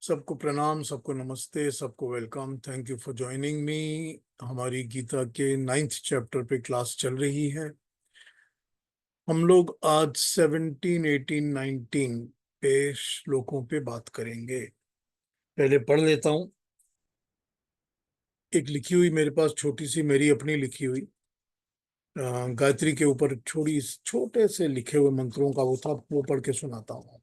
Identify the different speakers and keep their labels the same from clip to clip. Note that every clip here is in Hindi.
Speaker 1: सबको प्रणाम, सबको नमस्ते, सबको welcome. Thank you for joining me. हमारी गीता के 9th चैप्टर पे क्लास चल रही है। हम लोग आज 17, 18, 19 पे श्लोकों पे बात करेंगे। पहले पढ़ लेता हूँ। एक लिखी हुई मेरे पास छोटी सी मेरी अपनी लिखी हुई गायत्री के ऊपर छोटे से लिखे हुए मंत्रों का वो था, वो पढ़ के सुनाता हूँ।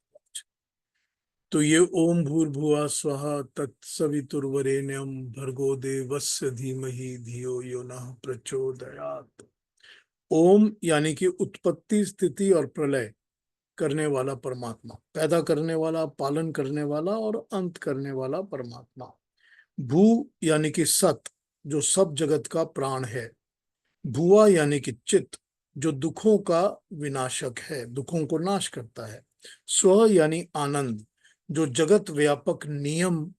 Speaker 1: तो ये ओम भूर्भुवः स्वः तत्सवितुर्वरेण्यं भर्गो देवस्य धीमहि धियो यो नः प्रचोदयात्। ओम यानी कि उत्पत्ति, स्थिति और प्रलय करने वाला परमात्मा, पैदा करने वाला, पालन करने वाला और अंत करने वाला परमात्मा। भू यानी कि सत, जो सब जगत का प्राण है। भुआ यानी कि चित, जो दुखों का विनाशक है, दुखों को नाश करता है। स्व यानी आनंद, जो जगत व्यापक नियम,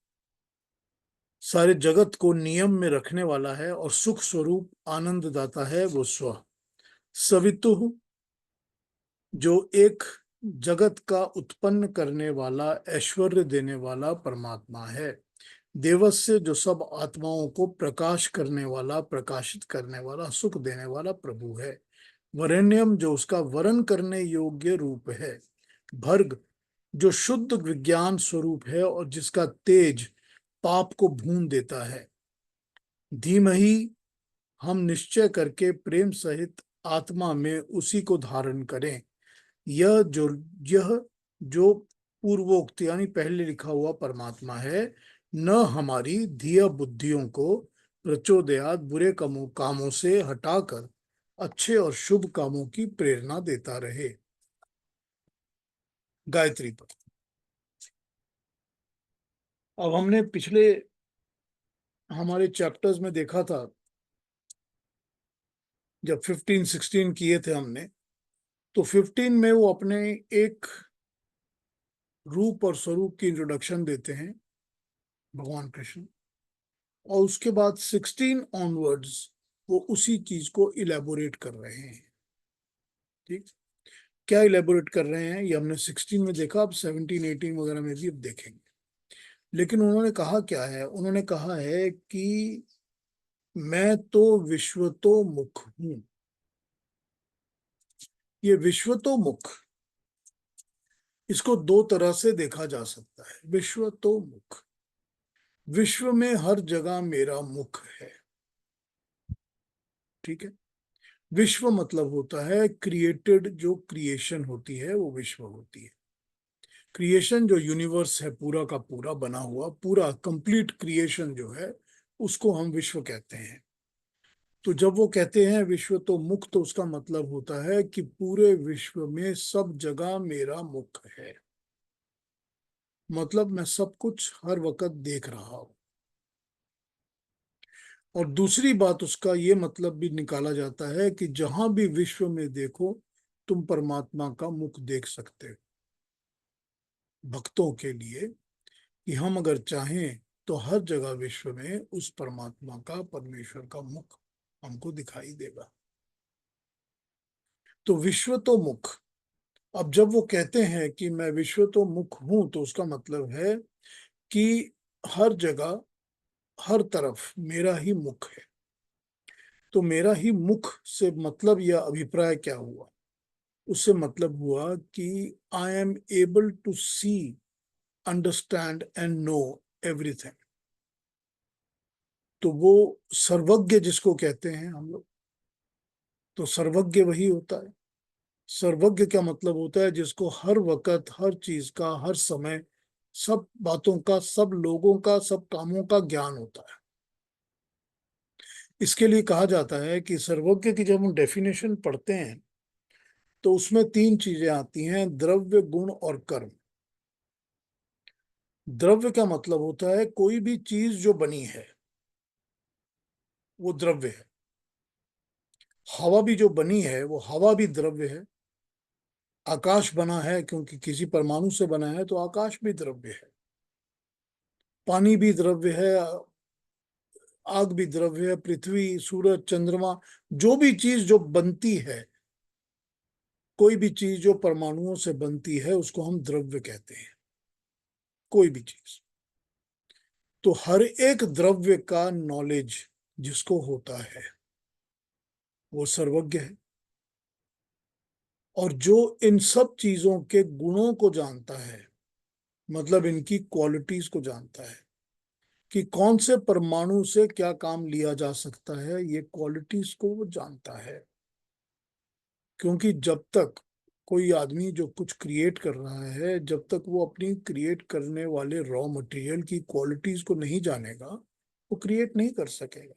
Speaker 1: सारे जगत को नियम में रखने वाला है और सुख स्वरूप आनंद दाता है, वो स्व। सवितुः, जो एक जगत का उत्पन्न करने वाला, ऐश्वर्य देने वाला परमात्मा है। देवस्य, जो सब आत्माओं को प्रकाश करने वाला, प्रकाशित करने वाला, सुख देने वाला प्रभु है। वरेण्यम, जो उसका वरण करने योग्य रूप है। भर्ग, जो शुद्ध विज्ञान स्वरूप है और जिसका तेज पाप को भून देता है। धीमहि, हम निश्चय करके प्रेम सहित आत्मा में उसी को धारण करें। यह जो पूर्वोक्त यानी पहले लिखा हुआ परमात्मा है, न हमारी धिया बुद्धियों को प्रचोदयात, बुरे कामों से हटाकर अच्छे और शुभ कामों की प्रेरणा देता रहे। गायत्री पर। अब हमने पिछले हमारे चैप्टर्स में देखा था, जब 15, 16 किए थे हमने, तो 15 में वो अपने एक रूप और स्वरूप की इंट्रोडक्शन देते हैं, भगवान कृष्ण। और उसके बाद 16 ऑनवर्ड्स वो उसी चीज को इलेबोरेट कर रहे हैं। ठीक, क्या इलेबोरेट कर रहे हैं ये हमने 16 में देखा, अब 17, 18 वगैरह में भी अब देखेंगे। लेकिन उन्होंने कहा क्या है? उन्होंने कहा है कि मैं तो विश्वतोमुख हूं। ये विश्वतोमुख, इसको दो तरह से देखा जा सकता है। विश्वतोमुख, विश्व में हर जगह मेरा मुख है। ठीक है। विश्व मतलब होता है क्रिएटेड, जो क्रिएशन होती है वो विश्व होती है। क्रिएशन जो यूनिवर्स है, पूरा का पूरा बना हुआ, पूरा कंप्लीट क्रिएशन जो है, उसको हम विश्व कहते हैं। तो जब वो कहते हैं विश्व तो मुख, तो उसका मतलब होता है कि पूरे विश्व में सब जगह मेरा मुख है। मतलब मैं सब कुछ हर वक्त देख रहा हूं। और दूसरी बात, उसका ये मतलब भी निकाला जाता है कि जहां भी विश्व में देखो, तुम परमात्मा का मुख देख सकते हो। भक्तों के लिए, कि हम अगर चाहें तो हर जगह विश्व में उस परमात्मा का, परमेश्वर का मुख हमको दिखाई देगा। तो विश्व तो मुख। अब जब वो कहते हैं कि मैं विश्व तो मुख हूं, तो उसका मतलब है कि हर जगह, हर तरफ मेरा ही मुख है। तो मेरा ही मुख से मतलब, यह अभिप्राय क्या हुआ? उससे मतलब हुआ कि I am able to see, understand and know everything. तो वो सर्वज्ञ जिसको कहते हैं हम लोग, तो सर्वज्ञ वही होता है। सर्वज्ञ क्या मतलब होता है? जिसको हर वक्त, हर चीज का, हर समय, सब बातों का, सब लोगों का, सब कामों का ज्ञान होता है। इसके लिए कहा जाता है कि सर्वज्ञ की जब हम डेफिनेशन पढ़ते हैं, तो उसमें तीन चीजें आती हैं: द्रव्य, गुण और कर्म। द्रव्य का मतलब होता है कोई भी चीज जो बनी है, वो द्रव्य है। हवा भी जो बनी है, वो हवा भी द्रव्य है। आकाश बना है क्योंकि किसी परमाणु से बना है, तो आकाश भी द्रव्य है। पानी भी द्रव्य है, आग भी द्रव्य है, पृथ्वी, सूरज, चंद्रमा, जो भी चीज जो बनती है, कोई भी चीज जो परमाणुओं से बनती है, उसको हम द्रव्य कहते हैं। कोई भी चीज। तो हर एक द्रव्य का नॉलेज जिसको होता है वो सर्वज्ञ है, और जो इन सब चीजों के गुणों को जानता है, मतलब इनकी क्वालिटीज को जानता है कि कौन से परमाणु से क्या काम लिया जा सकता है, ये क्वालिटीज को वो जानता है। क्योंकि जब तक कोई आदमी जो कुछ क्रिएट कर रहा है, जब तक वो अपनी क्रिएट करने वाले रॉ मटेरियल की क्वालिटीज को नहीं जानेगा, वो क्रिएट नहीं कर सकेगा।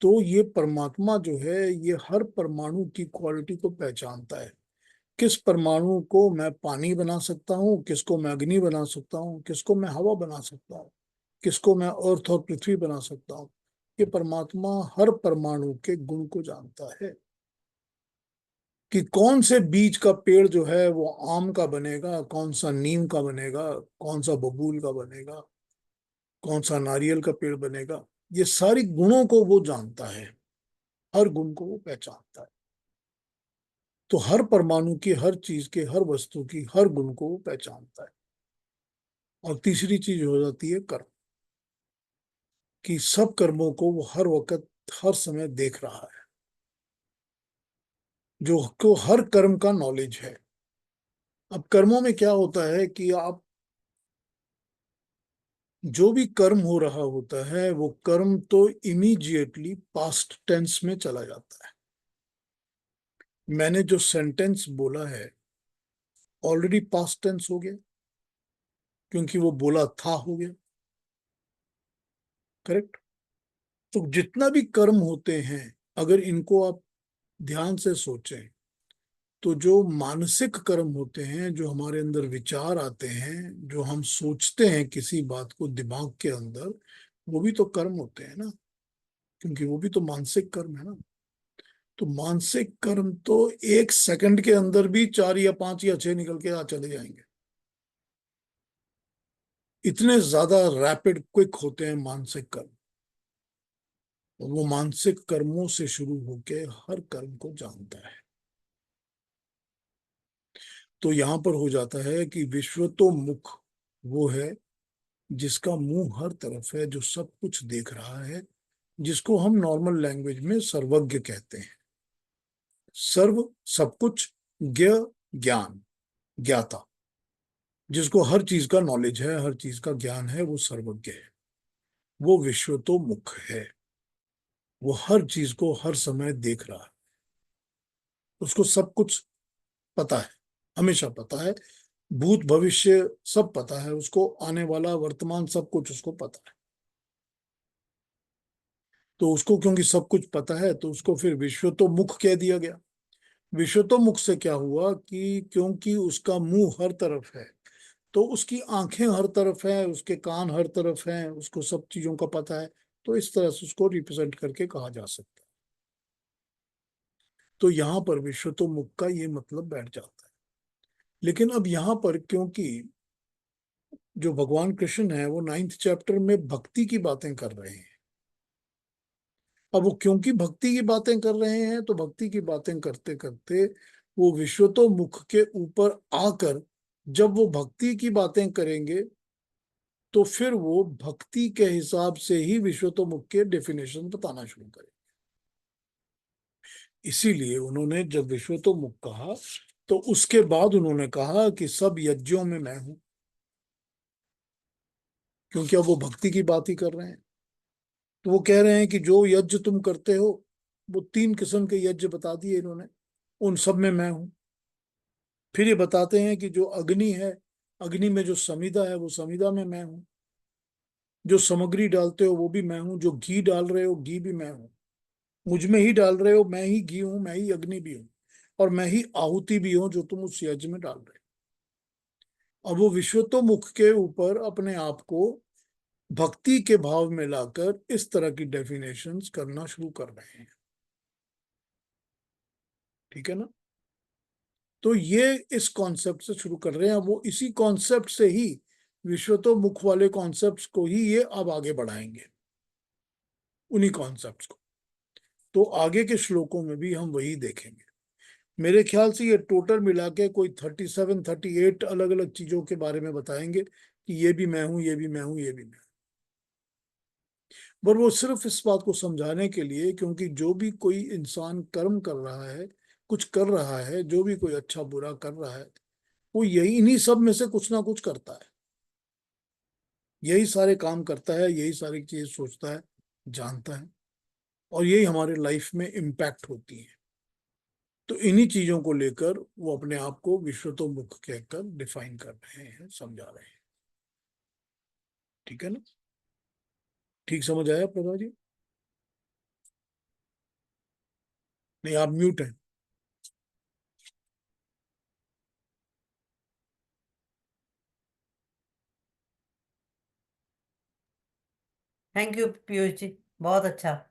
Speaker 1: तो ये परमात्मा जो है, ये हर परमाणु की क्वालिटी को पहचानता है। किस परमाणु को मैं पानी बना सकता हूँ, किसको मैं अग्नि बना सकता हूँ, किसको मैं हवा बना सकता हूँ, किसको मैं अर्थ और पृथ्वी बना सकता हूँ। ये परमात्मा हर परमाणु के गुण को जानता है कि कौन से बीज का पेड़ जो है वो आम का बनेगा, कौन सा नीम का बनेगा, कौन सा बबूल का बनेगा, कौन सा नारियल का पेड़ बनेगा। ये सारी गुणों को वो जानता है, हर गुण को वो पहचानता है। तो हर परमाणु की, हर चीज के, हर वस्तु की हर गुण को वो पहचानता है। और तीसरी चीज हो जाती है कर्म, कि सब कर्मों को वो हर वक्त, हर समय देख रहा है, जो को हर कर्म का नॉलेज है। अब कर्मों में क्या होता है कि आप जो भी कर्म हो रहा होता है, वो कर्म तो इमीडिएटली पास्ट टेंस में चला जाता है। मैंने जो सेंटेंस बोला है ऑलरेडी पास्ट टेंस हो गया, क्योंकि वो बोला था हो गया। करेक्ट। तो जितना भी कर्म होते हैं, अगर इनको आप ध्यान से सोचें, तो जो मानसिक कर्म होते हैं, जो हमारे अंदर विचार आते हैं, जो हम सोचते हैं किसी बात को दिमाग के अंदर, वो भी तो कर्म होते हैं ना, क्योंकि वो भी तो मानसिक कर्म है ना। तो मानसिक कर्म तो एक सेकंड के अंदर भी 4 या 5 या 6 निकल के आ चले जाएंगे। इतने ज्यादा रैपिड क्विक होते हैं मानसिक कर्म। और वो मानसिक कर्मों से शुरू होके हर कर्म को जानता है। तो यहां पर हो जाता है कि विश्व तो मुख वो है जिसका मुंह हर तरफ है, जो सब कुछ देख रहा है, जिसको हम नॉर्मल लैंग्वेज में सर्वज्ञ कहते हैं। सर्व सब कुछ, ज्ञ ज्ञान, ज्ञाता, जिसको हर चीज का नॉलेज है, हर चीज का ज्ञान है, वो सर्वज्ञ है। वो विश्व तो मुख है। वो हर चीज को हर समय देख रहा है। उसको सब कुछ पता है, हमेशा पता है। भूत भविष्य सब पता है उसको, आने वाला वर्तमान सब कुछ उसको पता है। तो उसको क्योंकि सब कुछ पता है, तो उसको फिर विश्व तो मुख कह दिया गया। विश्व तो मुख से क्या हुआ कि क्योंकि उसका मुंह हर तरफ है, तो उसकी आंखें हर तरफ हैं, उसके कान हर तरफ हैं, उसको सब चीजों का पता है। तो इस तरह से उसको रिप्रेजेंट करके कहा जा सकता है। तो यहां पर विश्व तो मुख का ये मतलब बैठ जाता है। लेकिन अब यहां पर क्योंकि जो भगवान कृष्ण है वो 9th चैप्टर में भक्ति की बातें कर रहे हैं। अब वो क्योंकि भक्ति की बातें कर रहे हैं, तो भक्ति की बातें करते करते वो विश्व तो मुख के ऊपर आकर जब वो भक्ति की बातें करेंगे, तो फिर वो भक्ति के हिसाब से ही विश्व तो मुख के डेफिनेशन बताना शुरू करें। इसीलिए उन्होंने जब विश्व तो मुख कहा, तो उसके बाद उन्होंने कहा कि सब यज्ञों में मैं हूं, क्योंकि अब वो भक्ति की बात ही कर रहे हैं। तो वो कह रहे हैं कि जो यज्ञ तुम करते हो, वो 3 किस्म के यज्ञ बता दिए इन्होंने, उन सब में मैं हूं। फिर ये बताते हैं कि जो अग्नि है, अग्नि में जो समिधा है, वो समिधा में मैं हूं। जो सामग्री डालते हो वो भी मैं हूं, जो घी डाल रहे हो घी भी मैं हूं। मुझ में ही डाल रहे हो, मैं ही घी हूं, मैं ही अग्नि भी हूं, और मैं ही आहुति भी हूं जो तुम उस यज्ञ में डाल रहे हो। अब वो विश्वतोमुख के ऊपर अपने आप को भक्ति के भाव में लाकर इस तरह की डेफिनेशंस करना शुरू कर रहे हैं। ठीक है ना। तो ये इस कॉन्सेप्ट से शुरू कर रहे हैं। वो इसी कॉन्सेप्ट से ही, विश्वतोमुख वाले कॉन्सेप्ट्स को ही ये अब आगे बढ़ाएंगे, उन्हीं कॉन्सेप्ट्स को। तो आगे के श्लोकों में भी हम वही देखेंगे। मेरे ख्याल से ये टोटल मिला के कोई 37 38 अलग अलग चीजों के बारे में बताएंगे कि ये भी मैं हूं, ये भी मैं हूं, ये भी मैं हूं। पर वो सिर्फ इस बात को समझाने के लिए, क्योंकि जो भी कोई इंसान कर्म कर रहा है, कुछ कर रहा है, जो भी कोई अच्छा बुरा कर रहा है, वो यही इन्हीं सब में से कुछ ना कुछ करता है, यही सारे काम करता है, यही सारी चीज सोचता है, जानता है, और यही हमारे लाइफ में इम्पैक्ट होती है। तो इन्हीं चीजों को लेकर वो अपने आप को विश्वतोमुख कहकर डिफाइन कर रहे हैं, समझा रहे हैं। ठीक है ना? ठीक समझ आया प्रभा जी? नहीं, आप म्यूट हैं।
Speaker 2: थैंक यू पीयूष जी, बहुत अच्छा।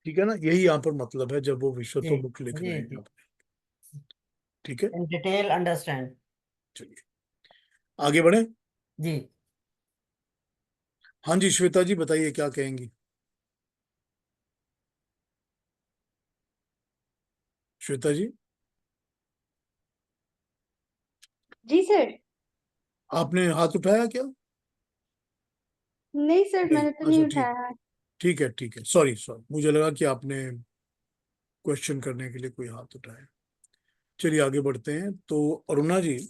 Speaker 1: ठीक है ना? यही यहाँ पर मतलब है जब वो
Speaker 2: जी
Speaker 1: विश्वतोमुख लिख
Speaker 2: जी
Speaker 1: रहे हैं
Speaker 2: जी।
Speaker 1: अपने। ठीक है,
Speaker 2: इन डिटेल अंडरस्टैंड।
Speaker 1: चलिए आगे बढ़े।
Speaker 2: जी।
Speaker 1: हाँ जी, श्वेता जी बताइए क्या कहेंगी। श्वेता जी,
Speaker 3: जी सर।
Speaker 1: आपने हाथ उठाया क्या?
Speaker 3: नहीं सर,
Speaker 1: नहीं,
Speaker 3: मैंने तो नहीं
Speaker 1: अच्छा ठीक।
Speaker 3: उठाया है।
Speaker 1: ठीक है, ठीक है, सॉरी सॉरी, मुझे लगा कि आपने क्वेश्चन करने के लिए कोई हाथ उठाया। चलिए आगे बढ़ते हैं। तो अरुणा जी,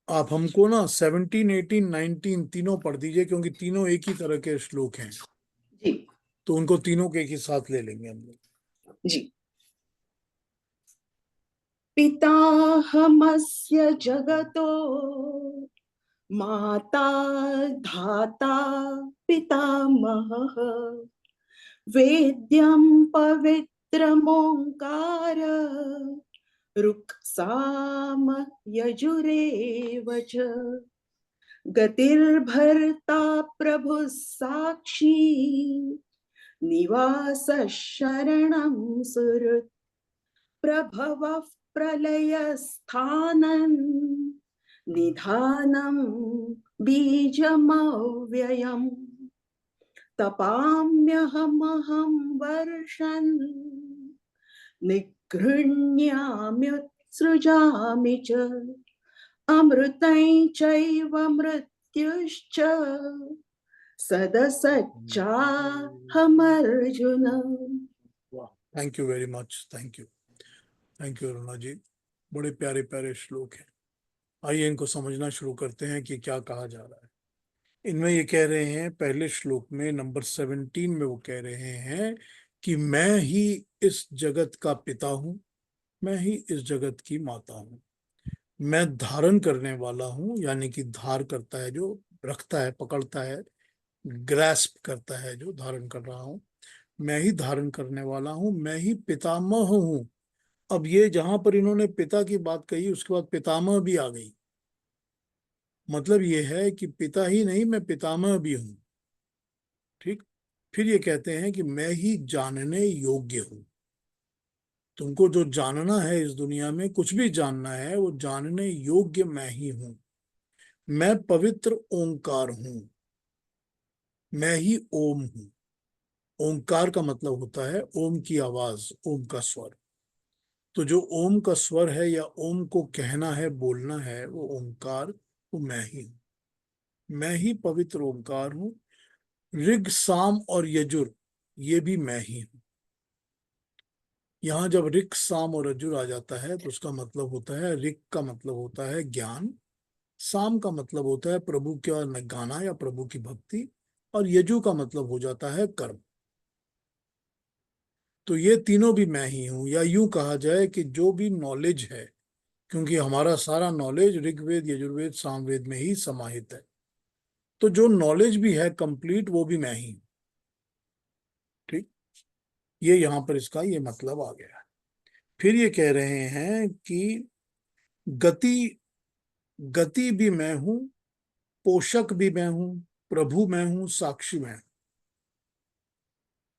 Speaker 1: आप हमको ना 17, 18, 19 तीनों पढ़ दीजिए, क्योंकि तीनों एक ही तरह के श्लोक हैं,
Speaker 4: जी
Speaker 1: तो उनको तीनों के एक ही साथ ले लेंगे हम लोग।
Speaker 4: जी। पिताहमस्य जगतो माता धाता पितामहः वेद्यं पवित्रमोङ्कार ऋक्साम यजुरेव च गतिर्भर्ता प्रभुः साक्षी निवासः शरणं सुहृत् प्रभवः प्रलयस्थानं निधानं बीजमव्ययम् तपाम्यहमहं वर्षन् निगृह्णाम्युत्सृजामि च अमृतं चैव मृत्युश्च सदसच्चाहमर्जुन।
Speaker 1: Thank you very much, thank you, thank you Aruna ji. बड़े प्यारे प्यारे श्लोक हैं। आइए इनको समझना शुरू करते हैं कि क्या कहा जा रहा है। इनमें ये कह रहे हैं, पहले श्लोक में नंबर 17 में वो कह रहे हैं कि मैं ही इस जगत का पिता हूं, मैं ही इस जगत की माता हूं, मैं धारण करने वाला हूं, यानी कि धार करता है जो, रखता है, पकड़ता है, ग्रैस्प करता है जो, धारण कर रहा हूं, मैं ही धारण करने वाला हूं, मैं ही पितामह हूं। अब ये जहां पर इन्होंने पिता की बात कही, उसके बाद पितामह भी आ गई। मतलब ये है कि पिता ही नहीं, मैं पितामह भी हूं। ठीक। फिर ये कहते हैं कि मैं ही जानने योग्य हूं। तुमको जो जानना है इस दुनिया में, कुछ भी जानना है, वो जानने योग्य मैं ही हूं। मैं पवित्र ओंकार हूं, मैं ही ओम हूं। ओंकार का मतलब होता है ओम की आवाज, ओम का स्वर। तो जो ओम का स्वर है या ओम को कहना है, बोलना है, वो ओंकार, वो मैं ही हूं। मैं ही पवित्र ओंकार हूं। ऋग, साम और यजुर, ये भी मैं ही हूं। यहाँ जब ऋक, साम और यजुर आ जाता है तो उसका मतलब होता है, ऋक का मतलब होता है ज्ञान, साम का मतलब होता है प्रभु का गाना या प्रभु की भक्ति, और यजु का मतलब हो जाता है कर्म। तो ये तीनों भी मैं ही हूं, या यूं कहा जाए कि जो भी नॉलेज है, क्योंकि हमारा सारा नॉलेज ऋग्वेद, यजुर्वेद, सामवेद में ही समाहित है, तो जो नॉलेज भी है कंप्लीट, वो भी मैं ही हूं। ठीक। ये यहाँ पर इसका ये मतलब आ गया। फिर ये कह रहे हैं कि गति, गति भी मैं हूं, पोषक भी मैं हूं, प्रभु मैं हूं, साक्षी मैं हूं।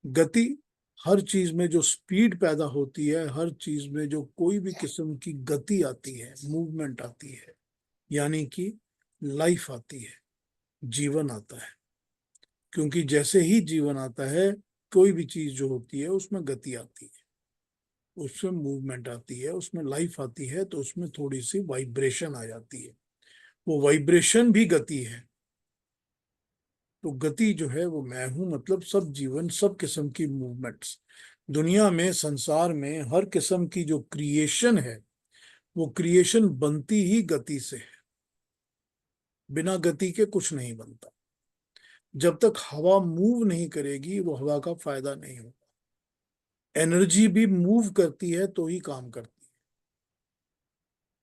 Speaker 1: गति, हर चीज में जो स्पीड पैदा होती है, हर चीज में जो कोई भी किस्म की गति आती है, मूवमेंट आती है, यानी कि लाइफ आती है, जीवन आता है। क्योंकि जैसे ही जीवन आता है, कोई भी चीज जो होती है उसमें गति आती है, उसमें मूवमेंट आती है, उसमें लाइफ आती है, तो उसमें थोड़ी सी वाइब्रेशन आ जाती है। वो वाइब्रेशन भी गति है। तो गति जो है वो मैं हूं, मतलब सब जीवन, सब किस्म की मूवमेंट्स दुनिया में, संसार में, हर किस्म की जो क्रिएशन है वो क्रिएशन बनती ही गति से है। बिना गति के कुछ नहीं बनता। जब तक हवा मूव नहीं करेगी वो हवा का फायदा नहीं होगा। एनर्जी भी मूव करती है तो ही काम करती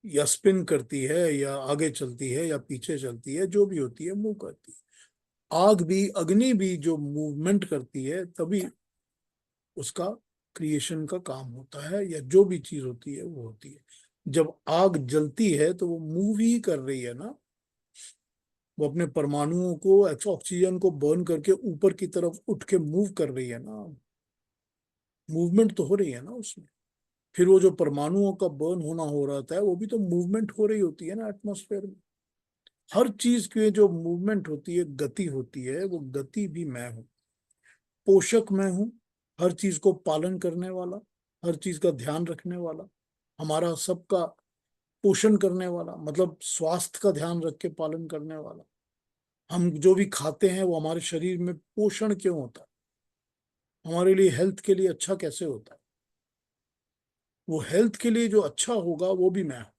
Speaker 1: है, या स्पिन करती है, या आगे चलती है, या पीछे चलती है, जो भी होती है मूव करती है। आग भी, अग्नि भी जो मूवमेंट करती है तभी उसका क्रिएशन का काम होता है, या जो भी चीज होती है वो होती है। जब आग जलती है तो वो मूव ही कर रही है ना, वो अपने परमाणुओं को, ऑक्सीजन को बर्न करके ऊपर की तरफ उठ के मूव कर रही है ना, मूवमेंट तो हो रही है ना उसमें। फिर वो जो परमाणुओं का बर्न होना हो रहा है वो भी तो मूवमेंट हो रही होती है ना एटमॉस्फेयर में। हर चीज की जो मूवमेंट होती है, गति होती है, वो गति भी मैं हूँ। पोषक मैं हूँ, हर चीज को पालन करने वाला, हर चीज का ध्यान रखने वाला, हमारा सबका पोषण करने वाला, मतलब स्वास्थ्य का ध्यान रख के पालन करने वाला। हम जो भी खाते हैं वो हमारे शरीर में पोषण क्यों होता है, हमारे लिए हेल्थ के लिए अच्छा कैसे होता है, वो हेल्थ के लिए जो अच्छा होगा वो भी मैं हूं।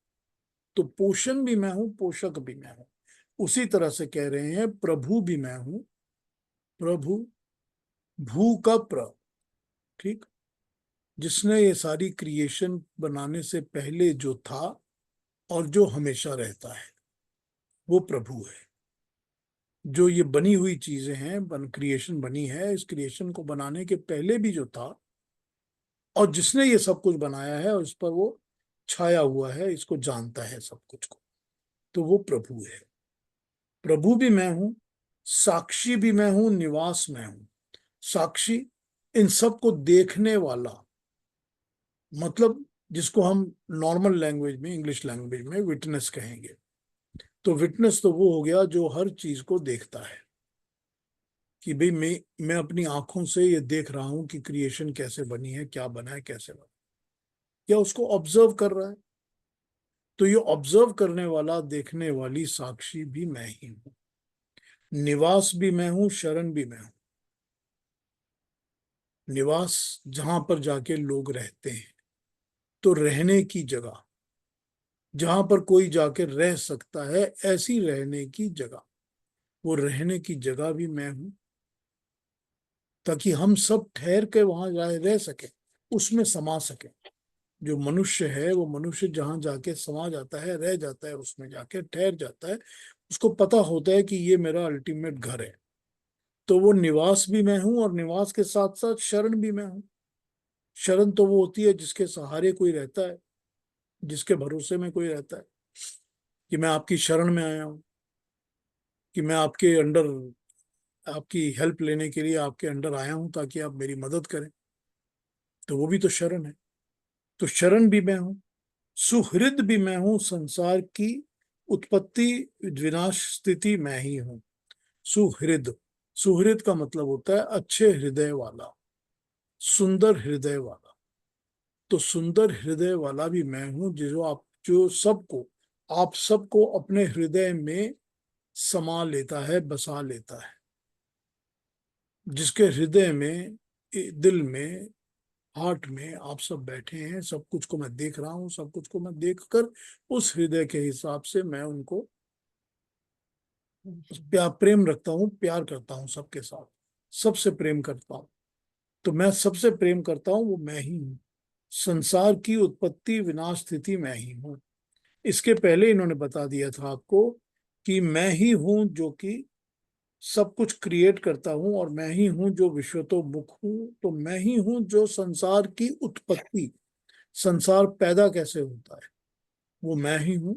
Speaker 1: तो पोषण भी मैं हूं, पोषक भी मैं हूं। उसी तरह से कह रहे हैं प्रभु भी मैं हूं। प्रभु, भू का प्र, ठीक, जिसने ये सारी क्रिएशन बनाने से पहले जो था और जो हमेशा रहता है वो प्रभु है। जो ये बनी हुई चीजें हैं, क्रिएशन बनी है, इस क्रिएशन को बनाने के पहले भी जो था और जिसने ये सब कुछ बनाया है और इस पर वो छाया हुआ है, इसको जानता है सब कुछ को, तो वो प्रभु है। प्रभु भी मैं हूं, साक्षी भी मैं हूं, निवास मैं हूं। साक्षी, इन सब को देखने वाला, मतलब जिसको हम नॉर्मल लैंग्वेज में, इंग्लिश लैंग्वेज में विटनेस कहेंगे। तो विटनेस तो वो हो गया जो हर चीज को देखता है, कि भाई मैं अपनी आंखों से ये देख रहा हूं कि क्रिएशन कैसे बनी है, क्या बना है, कैसे बना, या उसको ऑब्जर्व कर रहा है। तो ये ऑब्जर्व करने वाला, देखने वाली साक्षी भी मैं ही हूं। निवास भी मैं हूं, शरण भी मैं हूं। निवास, जहां पर जाके लोग रहते हैं, तो रहने की जगह, जहां पर कोई जाके रह सकता है, ऐसी रहने की जगह, वो रहने की जगह भी मैं हूं, ताकि हम सब ठहर के वहां रह सके, उसमें समा सके। जो मनुष्य है वो मनुष्य जहां जाके समा जाता है, रह जाता है, उसमें जाके ठहर जाता है, उसको पता होता है कि ये मेरा अल्टीमेट घर है। तो वो निवास भी मैं हूं, और निवास के साथ साथ शरण भी मैं हूं। शरण तो वो होती है जिसके सहारे कोई रहता है, जिसके भरोसे में कोई रहता है, कि मैं आपकी शरण में आया हूं, कि मैं आपके अंडर, आपकी हेल्प लेने के लिए आपके अंडर आया हूं ताकि आप मेरी मदद करें। तो वो भी तो शरण है। तो शरण भी मैं हूं, सुहृद भी मैं हूं, संसार की उत्पत्ति, विनाश, स्थिति मैं ही हूं। सुहृद, सुहृद का मतलब होता है अच्छे हृदय वाला, सुंदर हृदय वाला। तो सुंदर हृदय वाला भी मैं हूं, जो आप, जो सबको, आप सबको अपने हृदय में समा लेता है, बसा लेता है। जिसके हृदय में, दिल में, हार्ट में आप सब बैठे हैं, सब कुछ को मैं देख रहा हूं, सब कुछ को मैं देखकर उस हृदय के हिसाब से मैं उनको प्यार, प्रेम रखता हूँ, प्यार करता हूँ सबके साथ, सबसे प्रेम करता हूँ। तो मैं सबसे प्रेम करता हूँ, वो मैं ही हूँ। संसार की उत्पत्ति, विनाश, स्थिति मैं ही हूँ। इसके पहले इन्होंने बता दिया था आपको कि मैं ही हूं जो कि सब कुछ क्रिएट करता हूं, और मैं ही हूं जो विश्वतोमुख हूं। तो मैं ही हूं जो संसार की उत्पत्ति, संसार पैदा कैसे होता है वो मैं ही हूं,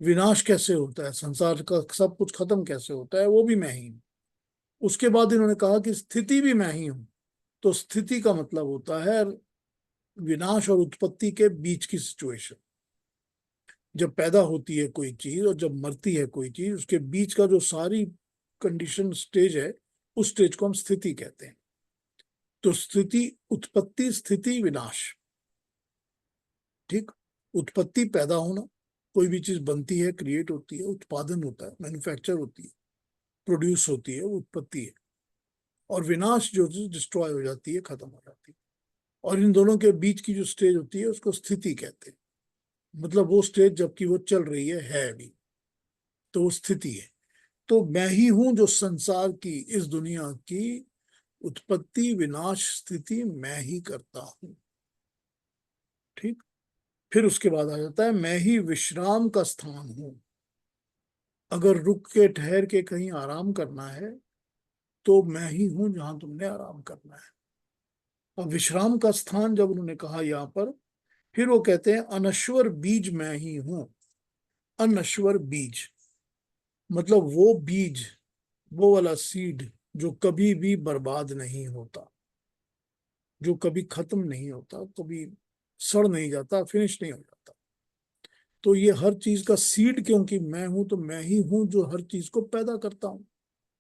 Speaker 1: विनाश कैसे होता है, संसार का सब कुछ खत्म कैसे होता है, वो भी मैं ही हूं। उसके बाद इन्होंने कहा कि स्थिति भी मैं ही हूं। तो स्थिति का मतलब होता है विनाश और उत्पत्ति के बीच की सिचुएशन। जब पैदा होती है कोई चीज और जब मरती है कोई चीज, उसके बीच का जो सारी कंडीशन स्टेज है, उस स्टेज को हम स्थिति कहते हैं। तो स्थिति, उत्पत्ति, स्थिति, विनाश, ठीक। उत्पत्ति पैदा होना, कोई भी चीज बनती है, क्रिएट होती है, उत्पादन होता है, मैन्युफैक्चर होती है, प्रोड्यूस होती है, वो उत्पत्ति है। और विनाश जो डिस्ट्रॉय हो जाती है, खत्म हो जाती है। और इन दोनों के बीच की जो स्टेज होती है उसको स्थिति कहते हैं। मतलब वो स्टेज जबकि वो चल रही है अभी, तो वो स्थिति है। तो मैं ही हूं जो संसार की, इस दुनिया की उत्पत्ति, विनाश, स्थिति मैं ही करता हूं। ठीक। फिर उसके बाद आ जाता है मैं ही विश्राम का स्थान हूं। अगर रुक के ठहर के कहीं आराम करना है तो मैं ही हूं जहां तुमने आराम करना है। अब विश्राम का स्थान जब उन्होंने कहा यहां पर, फिर वो कहते हैं अनश्वर बीज मैं ही हूं। अनश्वर बीज मतलब वो बीज, वो वाला सीड जो कभी भी बर्बाद नहीं होता, जो कभी खत्म नहीं होता, कभी सड़ नहीं जाता, फिनिश नहीं हो जाता। तो ये हर चीज का सीड, क्योंकि मैं हूं तो मैं ही हूं जो हर चीज को पैदा करता हूं,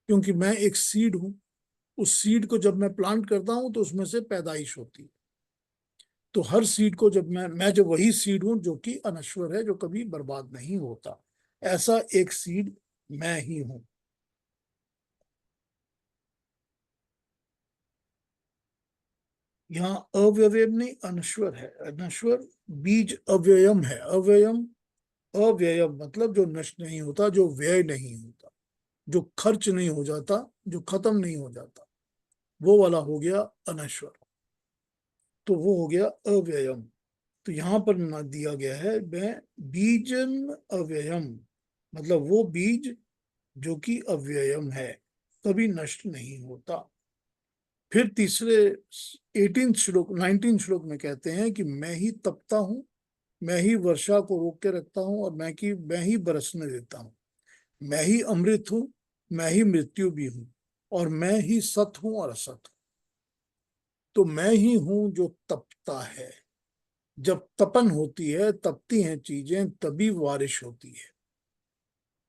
Speaker 1: क्योंकि मैं एक सीड हूं। उस सीड को जब मैं प्लांट करता हूं तो उसमें से पैदाइश होती है। तो हर सीड को जब मैं जो वही सीड हूं जो कि अनश्वर है, जो कभी बर्बाद नहीं होता, ऐसा एक सीड मैं ही हूं। यहाँ अव्यय नहीं, अनश्वर है। अनश्वर बीज अव्ययम है। अव्ययम, अव्ययम मतलब जो नष्ट नहीं होता, जो व्यय नहीं होता, जो खर्च नहीं हो जाता, जो खत्म नहीं हो जाता, वो वाला हो गया अनश्वर। तो वो हो गया अव्ययम। तो यहां पर ना दिया गया है मैं बीजन अव्ययम, मतलब वो बीज जो कि अव्ययम है, कभी नष्ट नहीं होता। फिर तीसरे 18 श्लोक 19 श्लोक में कहते हैं कि मैं ही तपता हूं, मैं ही वर्षा को रोक के रखता हूं, और मैं ही बरसने देता हूं। मैं ही अमृत हूं, मैं ही मृत्यु भी हूं, और मैं ही सत हूं और असत हूं। तो मैं ही हूं जो तपता है। जब तपन होती है, तपती हैं चीजें, तभी बारिश होती है।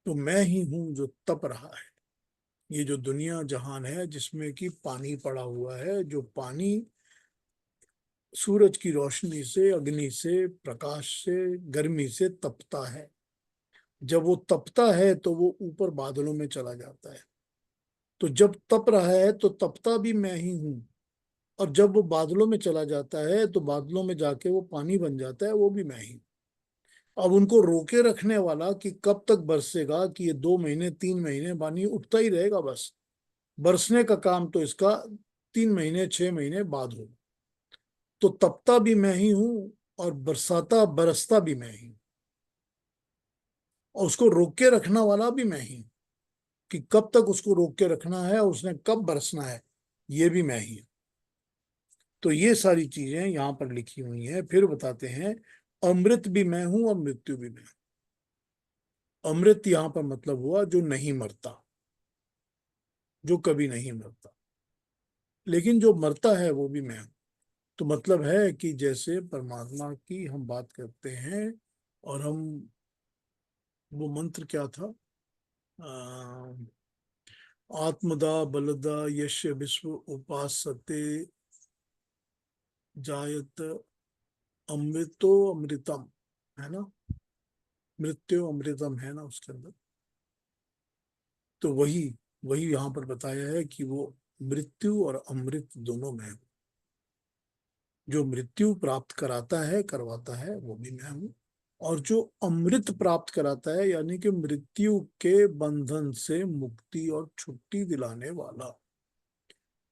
Speaker 1: तो मैं ही हूं जो तप रहा है। ये जो दुनिया जहान है जिसमें कि पानी पड़ा हुआ है, जो पानी सूरज की रोशनी से, अग्नि से, प्रकाश से, गर्मी से तपता है। जब वो तपता है तो वो ऊपर बादलों में चला जाता है। तो जब तप रहा है तो तपता भी मैं ही हूं। और जब वो बादलों में चला जाता है तो बादलों में जाके वो पानी बन जाता है, वो भी मैं ही। अब उनको रोके रखने वाला कि कब तक बरसेगा, कि ये 2 महीने 3 महीने पानी उठता ही रहेगा, बस बरसने का काम तो इसका 3 महीने 6 महीने बाद होगा। तो तपता भी मैं ही हूं और बरसाता बरसता भी मैं ही हूं। और उसको रोक के रखने वाला भी मैं ही हूं, कि कब तक उसको रोक के रखना है और उसने कब बरसना है, ये भी मैं ही हूं। तो ये सारी चीजें यहां पर लिखी हुई हैं। फिर बताते हैं अमृत भी मैं हूं और मृत्यु भी मैं हूं। अमृत यहां पर मतलब हुआ जो नहीं मरता, जो कभी नहीं मरता। लेकिन जो मरता है वो भी मैं हूं। तो मतलब है कि जैसे परमात्मा की हम बात करते हैं, और हम, वो मंत्र क्या था, आत्मदा बलदा यश विश्व उपासते जायत अमृतो अमृतम, है ना, मृत्यु अमृतम है ना उसके अंदर। तो वही वही यहाँ पर बताया है कि वो मृत्यु और अमृत दोनों में है। जो मृत्यु प्राप्त कराता है, करवाता है, वो भी मैं हूं। और जो अमृत प्राप्त कराता है, यानी कि मृत्यु के बंधन से मुक्ति और छुट्टी दिलाने वाला,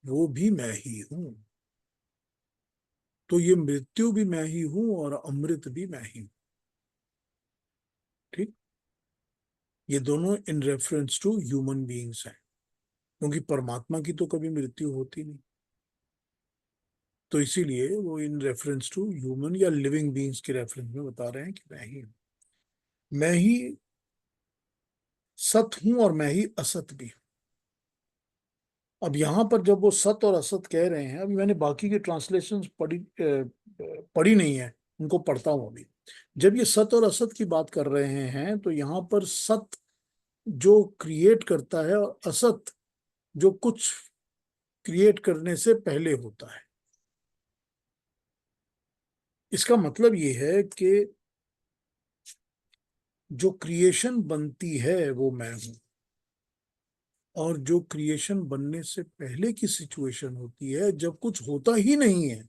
Speaker 1: वो भी मैं ही हूं। तो ये मृत्यु भी मैं ही हूं और अमृत भी मैं ही हूं। ठीक। ये दोनों in reference to human beings हैं, क्योंकि परमात्मा की तो कभी मृत्यु होती नहीं। तो इसीलिए वो इन रेफरेंस टू ह्यूमन या लिविंग बीइंग्स के रेफरेंस में बता रहे हैं कि मैं ही हूं। मैं ही सत हूं और मैं ही असत भी हूं। अब यहां पर जब वो सत और असत कह रहे हैं, अभी मैंने बाकी के ट्रांसलेशंस पढ़ी नहीं है, उनको पढ़ता हूं अभी। जब ये सत और असत की बात कर रहे हैं तो यहां पर सत जो क्रिएट करता है, और असत जो कुछ क्रिएट करने से पहले होता है। इसका मतलब ये है कि जो क्रिएशन बनती है वो मैं हूं, और जो क्रिएशन बनने से पहले की सिचुएशन होती है जब कुछ होता ही नहीं है,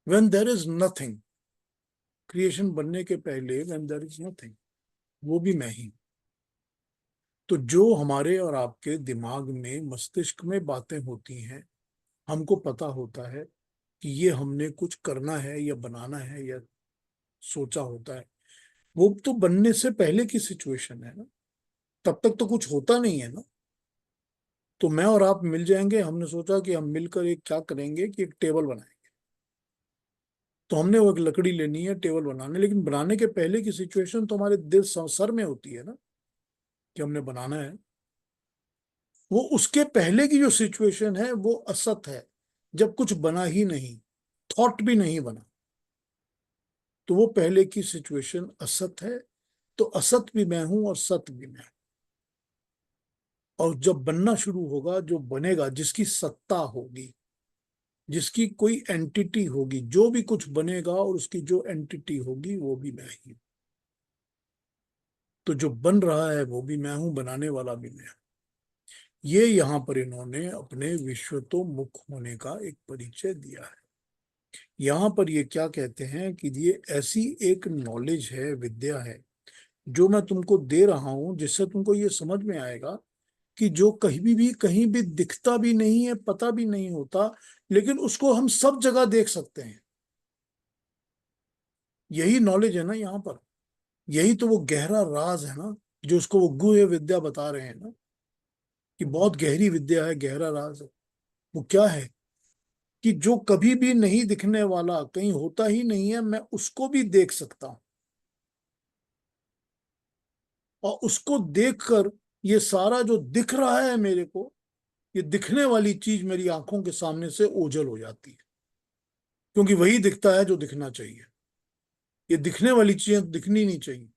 Speaker 1: when there is nothing, creation बनने के पहले when there is nothing, वो भी मैं ही। तो जो हमारे और आपके दिमाग में, मस्तिष्क में बातें होती हैं, हमको पता होता है कि ये हमने कुछ करना है या बनाना है या सोचा होता है, वो तो बनने से पहले की सिचुएशन है ना, तब तक तो कुछ होता नहीं है ना। तो मैं और आप मिल जाएंगे, हमने सोचा कि हम मिलकर एक क्या करेंगे कि एक टेबल बनाएंगे, तो हमने वो एक लकड़ी लेनी है टेबल बनाने, लेकिन बनाने के पहले की सिचुएशन तो हमारे दिल सर में होती है ना कि हमने बनाना है। वो उसके पहले की जो सिचुएशन है वो असत है, जब कुछ बना ही नहीं, थॉट भी नहीं बना, तो वो पहले की सिचुएशन असत है। तो असत भी मैं हूं और सत भी मैं हूं। और जब बनना शुरू होगा, जो बनेगा, जिसकी सत्ता होगी, जिसकी कोई एंटिटी होगी, जो भी कुछ बनेगा और उसकी जो एंटिटी होगी वो भी मैं ही हूं। तो जो बन रहा है वो भी मैं हूं, बनाने वाला भी मैं हूं। ये यहां पर इन्होंने अपने विश्वतोमुख होने का एक परिचय दिया है। यहां पर ये क्या कहते हैं कि ये ऐसी एक नॉलेज है, विद्या है, जो मैं तुमको दे रहा हूं, जिससे तुमको ये समझ में आएगा कि जो कहीं भी दिखता भी नहीं है, पता भी नहीं होता, लेकिन उसको हम सब जगह देख सकते हैं। यही नॉलेज है ना यहाँ पर, यही तो वो गहरा राज है ना, जो उसको वो गुह्य विद्या बता रहे हैं ना, कि बहुत गहरी विद्या है, गहरा राज है। वो क्या है कि जो कभी भी नहीं दिखने वाला, कहीं होता ही नहीं है, मैं उसको भी देख सकता हूं, और उसको देखकर ये सारा जो दिख रहा है मेरे को, ये दिखने वाली चीज मेरी आंखों के सामने से ओझल हो जाती है, क्योंकि वही दिखता है जो दिखना चाहिए। ये दिखने वाली चीजें दिखनी नहीं चाहिए,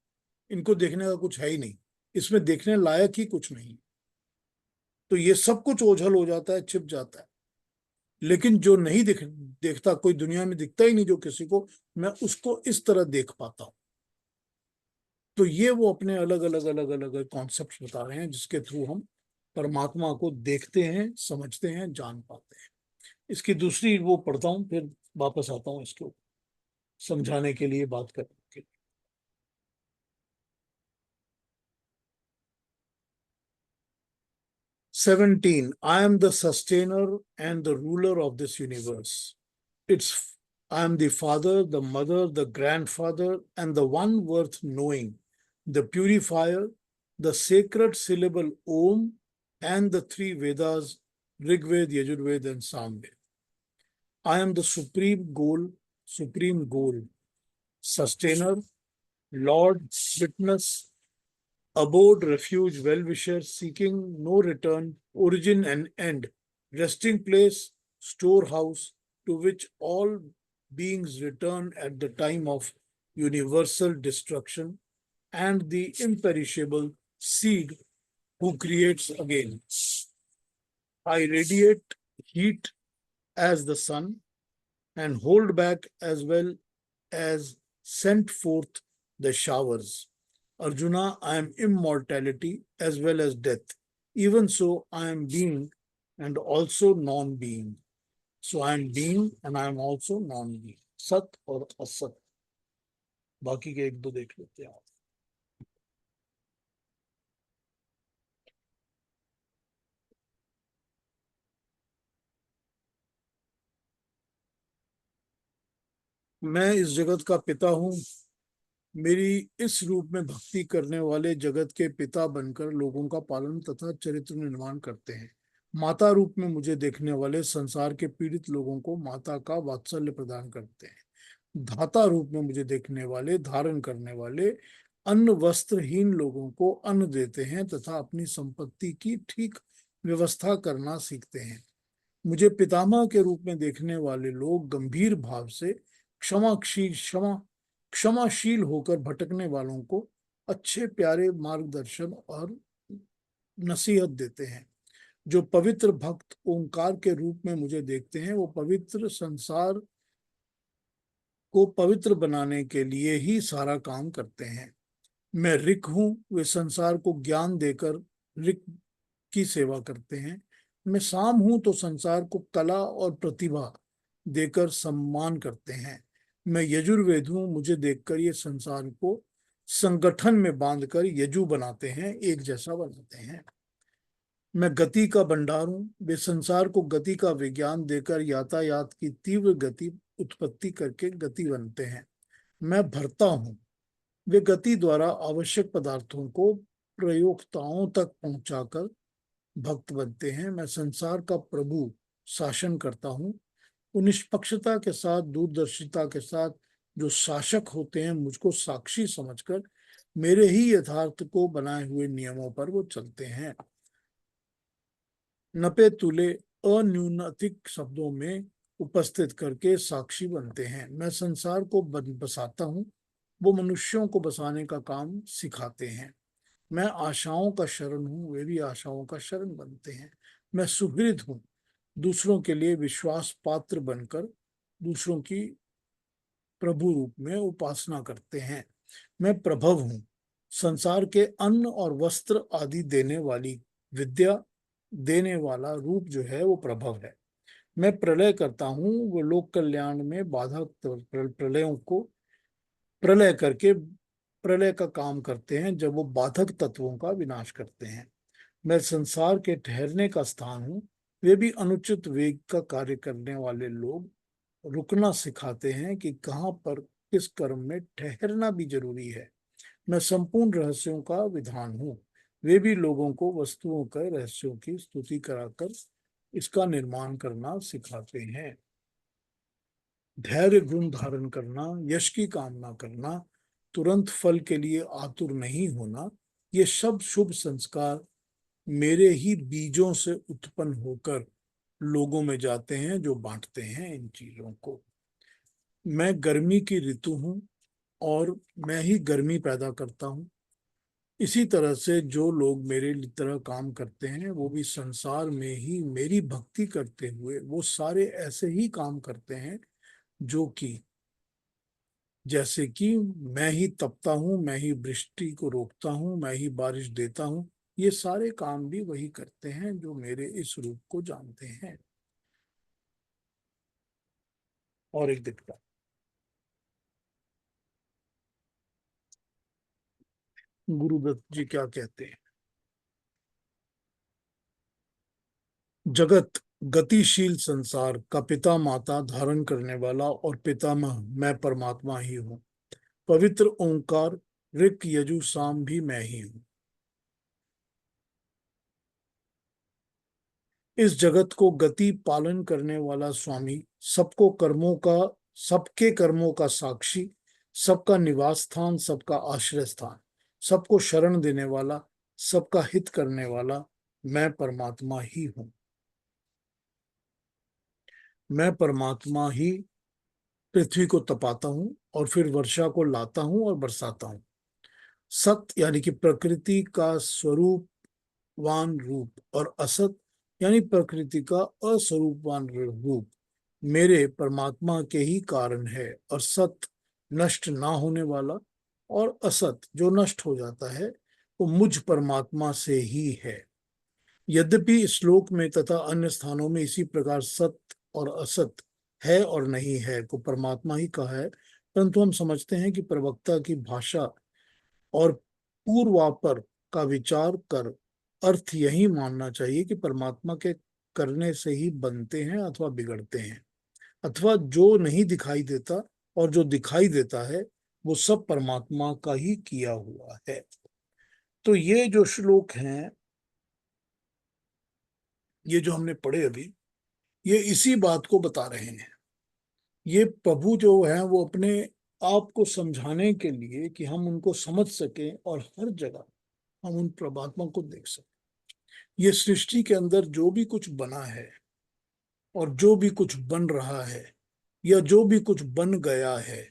Speaker 1: इनको देखने का कुछ है ही नहीं, इसमें देखने लायक ही कुछ नहीं। तो ये सब कुछ ओझल हो जाता है, छिप जाता है। लेकिन जो नहीं देखता, कोई दुनिया में दिखता ही नहीं जो किसी को, मैं उसको इस तरह देख पाता हूं। तो ये वो अपने अलग अलग अलग अलग कॉन्सेप्ट बता रहे हैं, जिसके थ्रू हम परमात्मा को देखते हैं, समझते हैं, जान पाते हैं। इसकी दूसरी वो पढ़ता हूँ, फिर वापस आता हूँ इसको समझाने के लिए, बात करने के लिए। 17, I am the sustainer and the ruler of this universe. I am the father, the mother, the grandfather, and the one worth knowing, the purifier, the sacred syllable Om, and the three Vedas, Rig Veda, Yajurveda, and Samveda. I am the supreme goal, sustainer, Lord, witness, abode, refuge, well-wisher, seeking no return, origin and end, resting place, storehouse, to which all beings return at the time of universal destruction, and the imperishable seed who creates again. I radiate heat as the sun, and hold back as well as sent forth the showers. Arjuna, I am immortality as well as death. Even so, I am being and also non-being. So I am being and I am also non-being. सत और असत, बाकी के एक दो देख लेते हैं आप। मैं इस जगत का पिता हूं। मेरी इस रूप में भक्ति करने वाले जगत के पिता बनकर लोगों का पालन तथा चरित्र निर्माण करते हैं। माता रूप में मुझे देखने वाले संसार के पीड़ित लोगों को माता का वात्सल्य प्रदान करते हैं। धाता रूप में मुझे देखने वाले, धारण करने वाले अन्न वस्त्रहीन लोगों को अन्न देते हैं तथा अपनी संपत्ति की ठीक व्यवस्था करना सीखते हैं। मुझे पितामह के रूप में देखने वाले लोग गंभीर भाव से क्षमाशील होकर भटकने वालों को अच्छे प्यारे मार्गदर्शन और नसीहत देते हैं। जो पवित्र भक्त ओंकार के रूप में मुझे देखते हैं, वो पवित्र संसार को पवित्र बनाने के लिए ही सारा काम करते हैं। मैं ऋक हूं, वे संसार को ज्ञान देकर ऋक की सेवा करते हैं। मैं साम हूं तो संसार को कला और प्रतिभा देकर सम्मान करते हैं। मैं यजुर्वेद हूं, मुझे देखकर ये संसार को संगठन में बांधकर यजु बनाते हैं, एक जैसा बनाते हैं। मैं गति का भंडार हूं, वे संसार को गति का विज्ञान देकर यातायात की तीव्र गति उत्पत्ति करके गति बनते हैं। मैं भरता हूं, वे गति द्वारा आवश्यक पदार्थों को प्रयोक्ताओं तक पहुंचाकर भक्त बनते हैं। मैं संसार का प्रभु शासन करता हूं, वो निष्पक्षता के साथ, दूरदर्शिता के साथ जो शासक होते हैं, मुझको साक्षी समझकर मेरे ही यथार्थ को बनाए हुए नियमों पर वो चलते हैं। नपे तुले अन्यूनतिक शब्दों में उपस्थित करके साक्षी बनते हैं। मैं संसार को बसाता हूं, वो मनुष्यों को बसाने का काम सिखाते हैं। मैं आशाओं का शरण हूं, वे भी आशाओं का शरण बनते हैं। मैं सुहृद हूं, दूसरों के लिए विश्वास पात्र बनकर दूसरों की प्रभु रूप में उपासना करते हैं। मैं प्रभव हूं, संसार के अन्न और वस्त्र आदि देने वाली विद्या देने वाला रूप जो है वो प्रभव है। मैं प्रलय करता हूं, वो लोक कल्याण में बाधक प्रलयों को प्रलय करके प्रलय का काम करते हैं, जब वो बाधक तत्वों का विनाश करते हैं। मैं संसार के ठहरने का स्थान हूं, वे भी अनुचित वेग का कार्य करने वाले लोग रुकना सिखाते हैं कि कहाँ पर किस कर्म में ठहरना भी जरूरी है। मैं संपूर्ण रहस्यों का विधान हूँ, वे भी लोगों को वस्तुओं के रहस्यों की स्तुति कराकर इसका निर्माण करना सिखाते हैं। धैर्य गुण धारण करना, यश की कामना करना, तुरंत फल के लिए आतुर नहीं होना, ये सब शुभ संस्कार मेरे ही बीजों से उत्पन्न होकर लोगों में जाते हैं, जो बांटते हैं इन चीजों को। मैं गर्मी की ऋतु हूं और मैं ही गर्मी पैदा करता हूं। इसी तरह से जो लोग मेरे तरह काम करते हैं, वो भी संसार में ही मेरी भक्ति करते हुए वो सारे ऐसे ही काम करते हैं, जो कि जैसे कि मैं ही तपता हूं, मैं ही वृष्टि को रोकता हूं, मैं ही बारिश देता हूं। ये सारे काम भी वही करते हैं जो मेरे इस रूप को जानते हैं। और एक दिखता गुरुदत्त जी क्या कहते हैं। जगत गतिशील संसार का पिता माता धारण करने वाला और पितामह मैं परमात्मा ही हूँ। पवित्र ओंकार ऋक यजु साम भी मैं ही हूँ। इस जगत को गति पालन करने वाला स्वामी, सबके कर्मों का साक्षी, सबका निवास स्थान, सबका आश्रय स्थान, सबको शरण देने वाला, सबका हित करने वाला मैं परमात्मा ही हूँ। मैं परमात्मा ही पृथ्वी को तपाता हूँ और फिर वर्षा को लाता हूँ और बरसाता हूँ। सत यानी कि प्रकृति का स्वरूपवान रूप और असत यानी प्रकृति का अस्वरूपवान रूप मेरे परमात्मा के ही कारण है। और सत नष्ट ना होने वाला और असत जो नष्ट हो जाता है वो मुझ परमात्मा से ही है। यद्यपि इस श्लोक में तथा अन्य स्थानों में इसी प्रकार सत और असत है और नहीं है को परमात्मा ही कहा है, परंतु हम समझते हैं कि प्रवक्ता की भाषा और पूर्वापर का विचार कर अर्थ यही मानना चाहिए कि परमात्मा के करने से ही बनते हैं अथवा बिगड़ते हैं, अथवा जो नहीं दिखाई देता और जो दिखाई देता है वो सब परमात्मा का ही किया हुआ है। तो ये जो श्लोक हैं, ये जो हमने पढ़े अभी, ये इसी बात को बता रहे हैं। ये प्रभु जो है वो अपने आप को समझाने के लिए कि हम उनको समझ सकें और हर जगह हम उन परमात्मा को देख सकें। ये सृष्टि के अंदर जो भी कुछ बना है और जो भी कुछ बन रहा है या जो भी कुछ बन गया है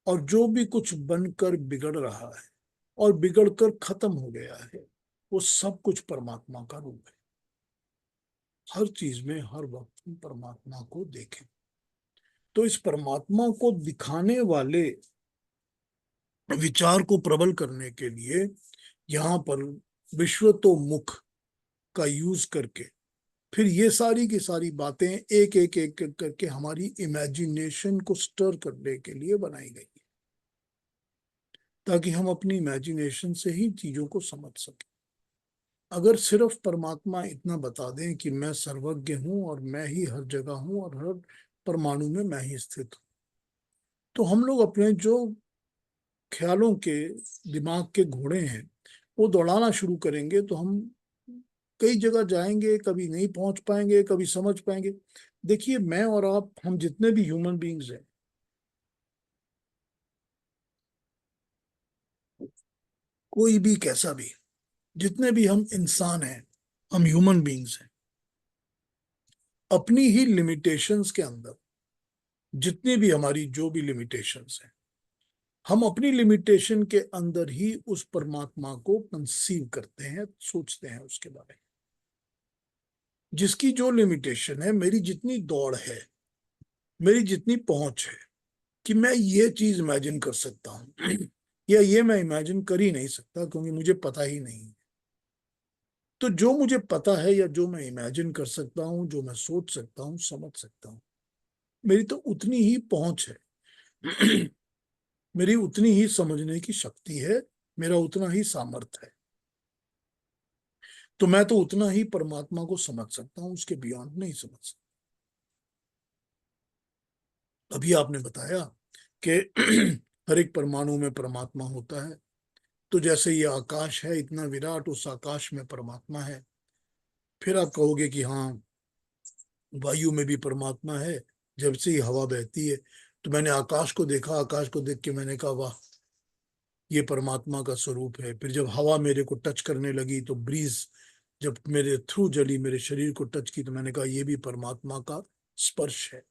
Speaker 1: और जो भी कुछ बनकर बिगड़ रहा है और बिगड़कर खत्म हो गया है, वो सब कुछ परमात्मा का रूप है। हर चीज में हर वक्त हम परमात्मा को देखें। तो इस परमात्मा को दिखाने वाले विचार को प्रबल करने के लिए यहाँ पर विश्वतोमुख का यूज करके फिर ये सारी की सारी बातें एक एक एक एक करके हमारी इमेजिनेशन को स्टर करने के लिए बनाई गई है, ताकि हम अपनी इमेजिनेशन से ही चीजों को समझ सकें। अगर सिर्फ परमात्मा इतना बता दें कि मैं सर्वज्ञ हूं और मैं ही हर जगह हूं और हर परमाणु में मैं ही स्थित हूं, तो हम लोग अपने जो ख्यालों के दिमाग के घोड़े हैं वो दौड़ाना शुरू करेंगे, तो हम कई जगह जाएंगे, कभी नहीं पहुंच पाएंगे, कभी समझ पाएंगे। देखिए, मैं और आप, हम जितने भी ह्यूमन बीइंग्स हैं, कोई भी कैसा भी, जितने भी हम इंसान हैं, हम ह्यूमन बीइंग्स हैं, अपनी ही लिमिटेशंस के अंदर, जितनी भी हमारी जो भी लिमिटेशंस हैं, हम अपनी लिमिटेशन के अंदर ही उस परमात्मा को कंसीव करते हैं, सोचते हैं उसके बारे में। जिसकी जो लिमिटेशन है, मेरी जितनी दौड़ है, मेरी जितनी पहुंच है कि मैं ये चीज इमेजिन कर सकता हूं या ये मैं इमेजिन कर ही नहीं सकता क्योंकि मुझे पता ही नहीं है। तो जो मुझे पता है या जो मैं इमेजिन कर सकता हूं, जो मैं सोच सकता हूं, समझ सकता हूं, मेरी तो उतनी ही पहुंच है मेरी उतनी ही समझने की शक्ति है, मेरा उतना ही सामर्थ्य है। तो मैं तो उतना ही परमात्मा को समझ सकता हूं, उसके बियॉन्ड नहीं समझ सकता। अभी आपने बताया कि हर एक परमाणु में परमात्मा होता है, तो जैसे ये आकाश है इतना विराट, उस आकाश में परमात्मा है। फिर आप कहोगे कि हाँ, वायु में भी परमात्मा है, जब से ही हवा बहती है। तो मैंने आकाश को देखा, आकाश को देख के मैंने कहा वाह, ये परमात्मा का स्वरूप है। फिर जब हवा मेरे को टच करने लगी, तो ब्रीज जब मेरे थ्रू जली, मेरे शरीर को टच की, तो मैंने कहा ये भी परमात्मा का स्पर्श है।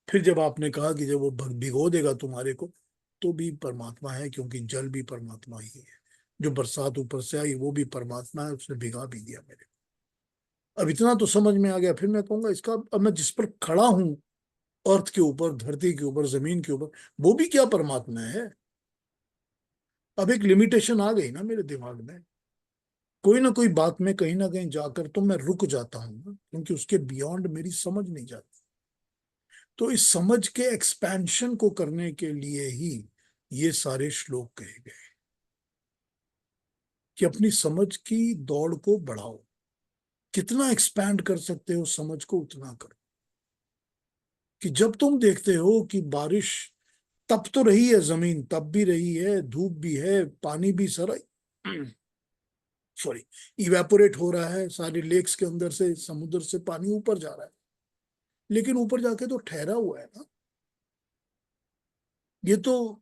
Speaker 1: फिर जब आपने कहा कि जब वो भिगो देगा तुम्हारे को, तो भी परमात्मा है, क्योंकि जल भी परमात्मा ही है। जो बरसात ऊपर से आई वो भी परमात्मा है, उसने भिगा भी दिया मेरे को। अब इतना तो समझ में आ गया। फिर मैं कहूंगा इसका, अब मैं जिस पर खड़ा हूं, अर्थ के ऊपर, धरती के ऊपर, जमीन के ऊपर, वो भी क्या परमात्मा है? अब एक लिमिटेशन आ गई ना मेरे दिमाग में, कोई ना कोई बात में कहीं ना कहीं जाकर तो मैं रुक जाता हूं ना, क्योंकि उसके बियॉन्ड मेरी समझ नहीं जाती। तो इस समझ के एक्सपेंशन को करने के लिए ही ये सारे श्लोक कहे गए कि अपनी समझ की दौड़ को बढ़ाओ। कितना एक्सपैंड कर सकते हो समझ को, उतना करो। कि जब तुम देखते हो कि बारिश, तप तो रही है, जमीन तप भी रही है, धूप भी है, पानी भी सारा सॉरी इवेपोरेट हो रहा है, सारे लेक्स के अंदर से, समुद्र से पानी ऊपर जा रहा है, लेकिन ऊपर जाके तो ठहरा हुआ है ना। ये तो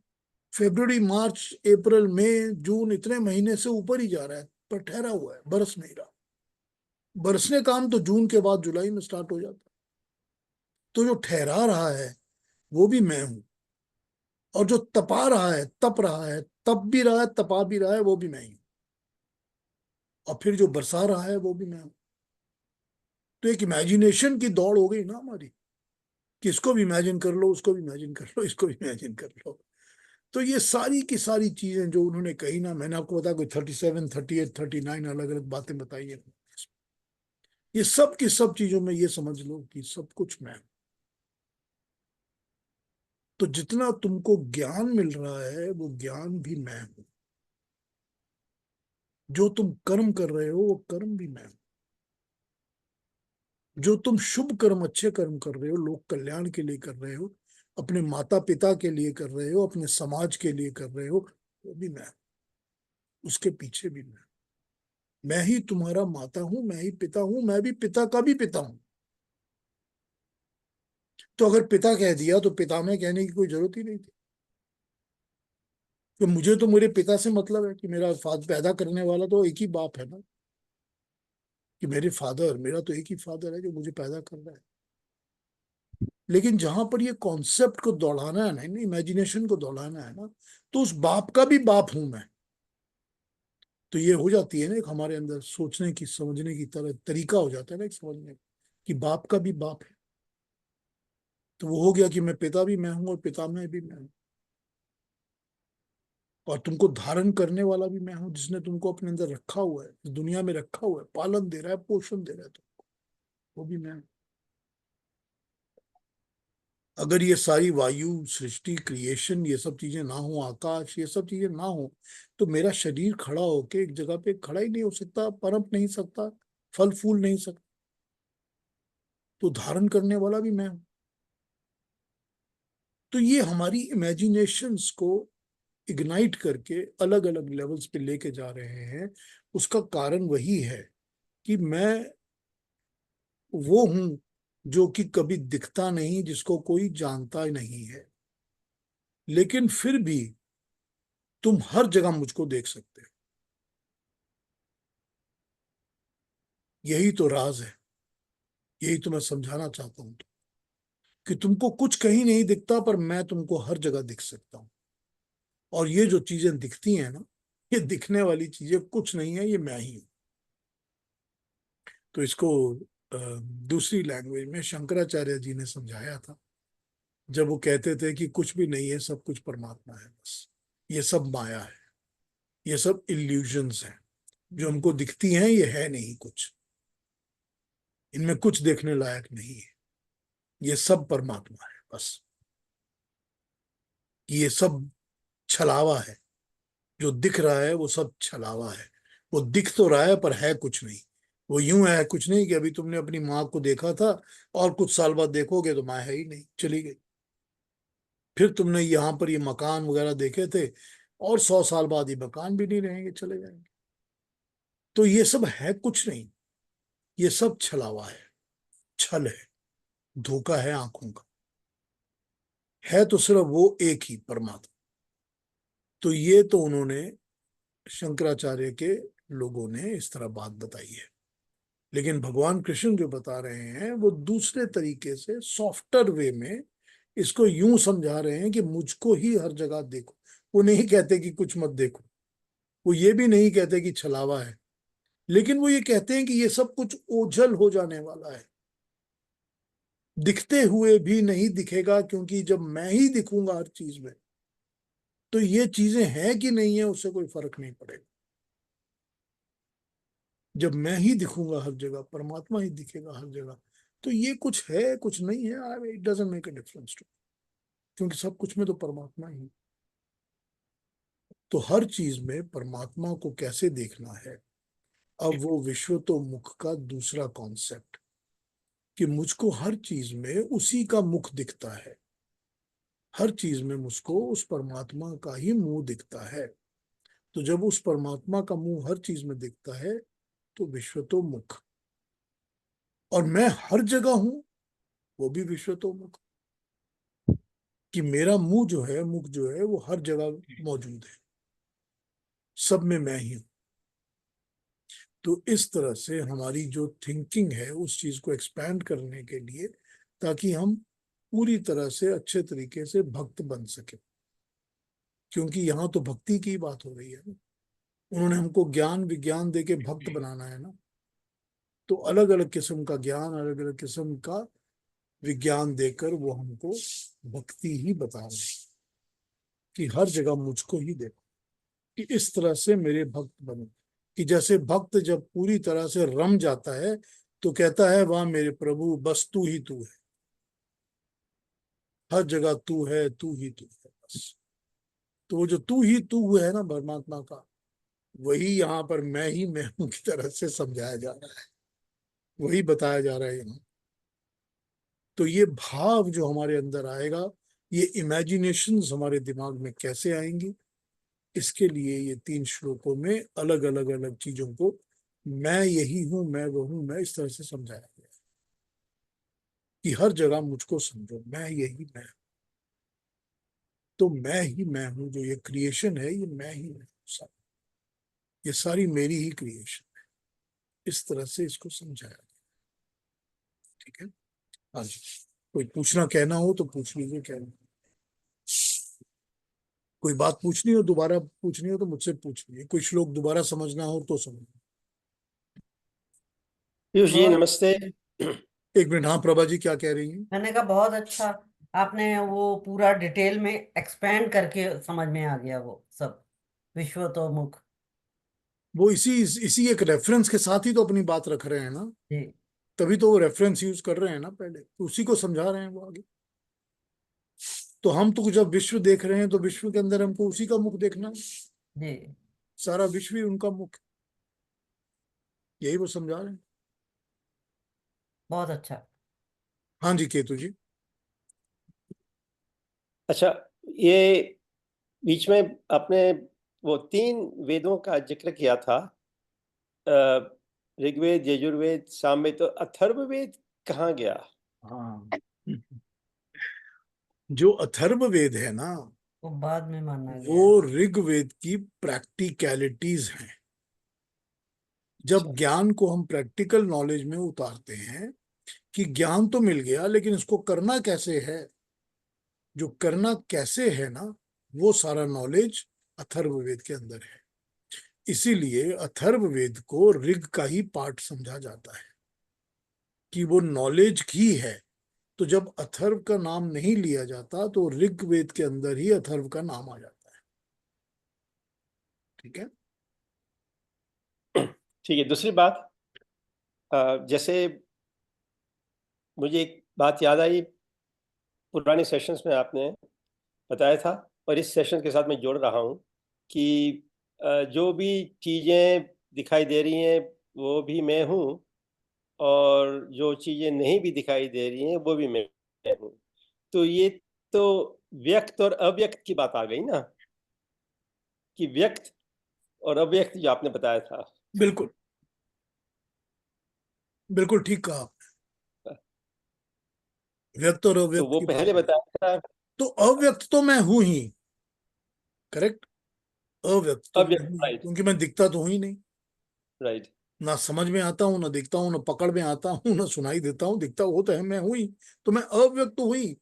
Speaker 1: फरवरी, मार्च, अप्रैल, मई, जून, इतने महीने से ऊपर ही जा रहा है, पर ठहरा हुआ है, बरस नहीं रहा। बरसने काम तो जून के बाद जुलाई में स्टार्ट हो जाता है। तो जो ठहरा रहा है वो भी मैं हूं, और जो तपा रहा है, तप रहा है, तप भी रहा है, तपा भी रहा है, वो भी मैं ही हूं। और फिर जो बरसा रहा है वो भी मैं हूं। तो एक इमेजिनेशन की दौड़ हो गई ना हमारी, कि इसको भी इमेजिन कर लो, उसको भी इमेजिन कर लो, इसको भी इमेजिन कर लो। तो ये सारी की सारी चीजें जो उन्होंने कही ना, मैंने आपको बताया कोई 37, 38, 39 अलग अलग बातें बताई है। ये सब की सब चीजों में ये समझ लो कि सब कुछ मैं हूं। तो जितना तुमको ज्ञान मिल रहा है वो ज्ञान भी मैं हूं। जो तुम कर्म कर रहे हो वो कर्म भी मैं हूं। जो तुम शुभ कर्म, अच्छे कर्म कर रहे हो, लोक कल्याण के लिए कर रहे हो, अपने माता पिता के लिए कर रहे हो, अपने समाज के लिए कर रहे हो, वो भी मैं हूं। उसके पीछे भी मैं ही तुम्हारा माता हूं, मैं ही पिता हूं, मैं भी पिता का भी पिता हूं। तो अगर पिता कह दिया तो पिता में कहने की कोई जरूरत ही नहीं थी। तो मुझे तो मेरे पिता से मतलब है कि मेरा पैदा करने वाला तो एक ही बाप है ना, कि मेरे फादर, मेरा तो एक ही फादर है जो मुझे पैदा कर रहा है। लेकिन जहां पर ये कॉन्सेप्ट को दौड़ाना है ना, इमेजिनेशन को दौड़ाना है ना, तो उस बाप का भी बाप हूं मैं। तो ये हो जाती है ना एक हमारे अंदर सोचने की, समझने की तरह तरीका हो जाता है ना एक समझने का, कि बाप का भी बाप है। तो वो हो गया कि मैं पिता भी मैं हूं और पिता में भी मैं हूं। और तुमको धारण करने वाला भी मैं हूं, जिसने तुमको अपने अंदर रखा हुआ है, इस दुनिया में रखा हुआ है, पालन दे रहा है, पोषण दे रहा है तुमको, वो भी मैं हूं। अगर ये सारी वायु सृष्टि क्रिएशन ये सब चीजें ना हो, आकाश ये सब चीजें ना हो, तो मेरा शरीर खड़ा होके एक जगह पे खड़ा ही नहीं हो सकता, पनप नहीं सकता, फल फूल नहीं सकता। तो धारण करने वाला भी मैं हूं। तो ये हमारी इमेजिनेशंस को इग्नाइट करके अलग अलग लेवल्स पे लेके जा रहे हैं। उसका कारण वही है कि मैं वो हूं जो कि कभी दिखता नहीं, जिसको कोई जानता नहीं है, लेकिन फिर भी तुम हर जगह मुझको देख सकते हो। यही तो राज है, यही तो मैं समझाना चाहता हूं कि तुमको कुछ कहीं नहीं दिखता, पर मैं तुमको हर जगह दिख सकता हूं। और ये जो चीजें दिखती हैं ना, ये दिखने वाली चीजें कुछ नहीं है, ये मैं ही हूं। तो इसको दूसरी लैंग्वेज में शंकराचार्य जी ने समझाया था, जब वो कहते थे कि कुछ भी नहीं है, सब कुछ परमात्मा है, बस ये सब माया है, ये सब इल्यूजन्स हैं, जो हमको दिखती हैं ये है नहीं कुछ, इनमें कुछ देखने लायक नहीं है, ये सब परमात्मा है बस। ये सब छलावा है, जो दिख रहा है वो सब छलावा है। वो दिख तो रहा है पर है कुछ नहीं। वो यूं है कुछ नहीं कि अभी तुमने अपनी माँ को देखा था और कुछ साल बाद देखोगे तो माँ है ही नहीं, चली गई। फिर तुमने यहाँ पर ये मकान वगैरह देखे थे और 100 साल बाद ये मकान भी नहीं रहेंगे, चले जाएंगे। तो ये सब है कुछ नहीं, ये सब छलावा है, छल है, धोखा है आंखों का। है तो सिर्फ वो एक ही परमात्मा। तो ये तो उन्होंने शंकराचार्य के लोगों ने इस तरह बात बताई है। लेकिन भगवान कृष्ण जो बता रहे हैं वो दूसरे तरीके से सॉफ्टर वे में इसको यूं समझा रहे हैं कि मुझको ही हर जगह देखो। वो नहीं कहते कि कुछ मत देखो, वो ये भी नहीं कहते कि छलावा है, लेकिन वो ये कहते हैं कि ये सब कुछ ओझल हो जाने वाला है, दिखते हुए भी नहीं दिखेगा, क्योंकि जब मैं ही दिखूंगा हर चीज में, तो ये चीजें हैं कि नहीं है उससे कोई फर्क नहीं पड़ेगा। जब मैं ही दिखूंगा हर जगह, परमात्मा ही दिखेगा हर जगह, तो ये कुछ है कुछ नहीं है, it doesn't make a difference to, क्योंकि सब कुछ में तो परमात्मा ही। तो हर चीज में परमात्मा को कैसे देखना है, अब वो विश्वतोमुख का दूसरा कॉन्सेप्ट, कि मुझको हर चीज में उसी का मुख दिखता है, हर चीज में मुझको उस परमात्मा का ही मुंह दिखता है। तो जब उस परमात्मा का मुंह हर चीज में दिखता है तो विश्वतोमुख, और मैं हर जगह हूं, वो भी विश्वतोमुख, कि मेरा मुंह जो है, मुख जो है, वो हर जगह मौजूद है, सब में मैं ही हूं। तो इस तरह से हमारी जो थिंकिंग है उस चीज को एक्सपैंड करने के लिए, ताकि हम पूरी तरह से अच्छे तरीके से भक्त बन सके, क्योंकि यहाँ तो भक्ति की बात हो रही है ना। उन्होंने हमको ज्ञान विज्ञान देके भक्त बनाना है ना, तो अलग अलग किस्म का ज्ञान, अलग अलग किस्म का विज्ञान देकर वो हमको भक्ति ही बता रहे हैं, कि हर जगह मुझको ही देखो, कि इस तरह से मेरे भक्त बनो। कि जैसे भक्त जब पूरी तरह से रम जाता है तो कहता है, वाह मेरे प्रभु, बस तू ही तू है, हर जगह तू है, तू ही तू है बस। तो वो जो तू ही तू है ना परमात्मा का, वही यहाँ पर मैं हूं की तरह से समझाया जा रहा है, वही बताया जा रहा है यहाँ। तो ये भाव जो हमारे अंदर आएगा, ये इमेजिनेशंस हमारे दिमाग में कैसे आएंगी, इसके लिए ये 3 श्लोकों में अलग अलग अलग चीजों को, मैं यही हूं, मैं वो हूं, मैं इस तरह से समझाया गया कि हर जगह मुझको समझो, मैं यही मैं। तो मैं ही मैं हूं, जो ये क्रिएशन है ये मैं ही मैं हूं, ये सारी मेरी ही क्रिएशन है। इस तरह से इसको समझाया गया। ठीक है, हाँ जी। कोई पूछना कहना हो तो पूछ लीजिए, कहना कोई बात पूछनी हो, दोबारा पूछनी हो तो मुझसे पूछ लीजिए, कोई श्लोक दोबारा समझना हो तो समझ।
Speaker 5: पीयूष जी
Speaker 2: बहुत
Speaker 5: नमस्ते।
Speaker 1: एक मिनट, हाँ प्रभा जी क्या कह रही हैं?
Speaker 2: मैंने कहा बहुत अच्छा, आपने वो पूरा डिटेल में एक्सपेंड करके समझ में आ गया वो सब। विश्वतोमुख।
Speaker 1: वो इसी एक रेफरेंस के साथ ही तो अपनी बात रख रहे हैं ना,
Speaker 2: जी
Speaker 1: तभी तो वो रेफरेंस यूज कर रहे हैं ना, पहले तो उसी को समझा रहे हैं वो आगे। तो हम तो जब विश्व देख रहे हैं तो विश्व के अंदर हमको उसी का मुख देखना है,
Speaker 2: जी।
Speaker 1: सारा विश्व ही उनका मुख, यही वो समझा रहे हैं।
Speaker 2: बहुत अच्छा।
Speaker 1: हाँ जी केतु जी।
Speaker 5: अच्छा, ये बीच में आपने वो 3 वेदों का जिक्र किया था, ऋग्वेद, यजुर्वेद, सामवेद, तो अथर्ववेद कहाँ गया?
Speaker 1: हाँ, जो अथर्ववेद है ना,
Speaker 2: वो बाद में माना गया है।
Speaker 1: वो ऋग्वेद की प्रैक्टिकलिटीज हैं। जब ज्ञान को हम प्रैक्टिकल नॉलेज में उतारते हैं कि ज्ञान तो मिल गया लेकिन इसको करना कैसे है, जो करना कैसे है ना, वो सारा नॉलेज अथर्ववेद के अंदर है। इसीलिए अथर्ववेद को ऋग का ही पार्ट समझा जाता है कि वो नॉलेज ही है। तो जब अथर्व का नाम नहीं लिया जाता तो ऋग्वेद के अंदर ही अथर्व का नाम आ जाता है। ठीक है।
Speaker 5: ठीक है, दूसरी बात, जैसे मुझे एक बात याद आई, पुराने सेशंस में आपने बताया था और इस सेशन के साथ मैं जोड़ रहा हूँ कि जो भी चीज़ें दिखाई दे रही हैं वो भी मैं हूँ, और जो चीज़ें नहीं भी दिखाई दे रही हैं वो भी मैं हूँ। तो ये तो व्यक्त और अव्यक्त की बात आ गई ना, कि व्यक्त और अव्यक्त जो आपने बताया था।
Speaker 1: बिल्कुल बिल्कुल ठीक कहा आपने, व्यक्त और
Speaker 5: तो
Speaker 1: अव्यक्त
Speaker 5: वो
Speaker 1: की बात
Speaker 5: पहले
Speaker 1: है।
Speaker 5: बताया था,
Speaker 1: तो अव्यक्त तो मैं हूं ही, करेक्ट। अव्यक्त तो मैं
Speaker 5: अव्यक्त,
Speaker 1: हूं ही,
Speaker 5: राइट,
Speaker 1: क्योंकि मैं दिखता तो हूं ही नहीं।
Speaker 5: राइट।
Speaker 1: ना समझ में आता हूँ, ना दिखता हूँ, ना पकड़ में आता हूँ, ना सुनाई देता हूँ, दिखता वो तो है, मैं हूं ही। तो मैं अव्यक्त तो हुई,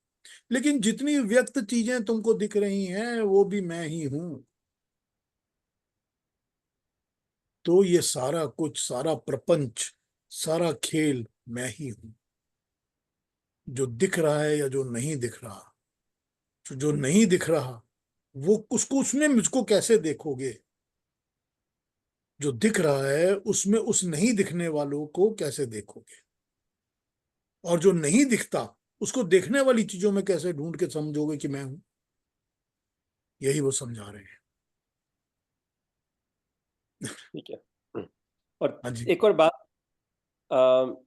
Speaker 1: लेकिन जितनी व्यक्त चीजें तुमको दिख रही हैं वो भी मैं ही हूं। तो ये सारा कुछ, सारा प्रपंच, सारा खेल मैं ही हूं। जो दिख रहा है या जो नहीं दिख रहा, जो नहीं दिख रहा, वो उसको, उसमें मुझको कैसे देखोगे? जो दिख रहा है उसमें उस नहीं दिखने वालों को कैसे देखोगे? और जो नहीं दिखता उसको देखने वाली चीजों में कैसे ढूंढ के समझोगे कि मैं हूं? यही वो समझा रहे हैं।
Speaker 5: ठीक है। और
Speaker 1: हाँ जी।
Speaker 5: एक और बात, अ,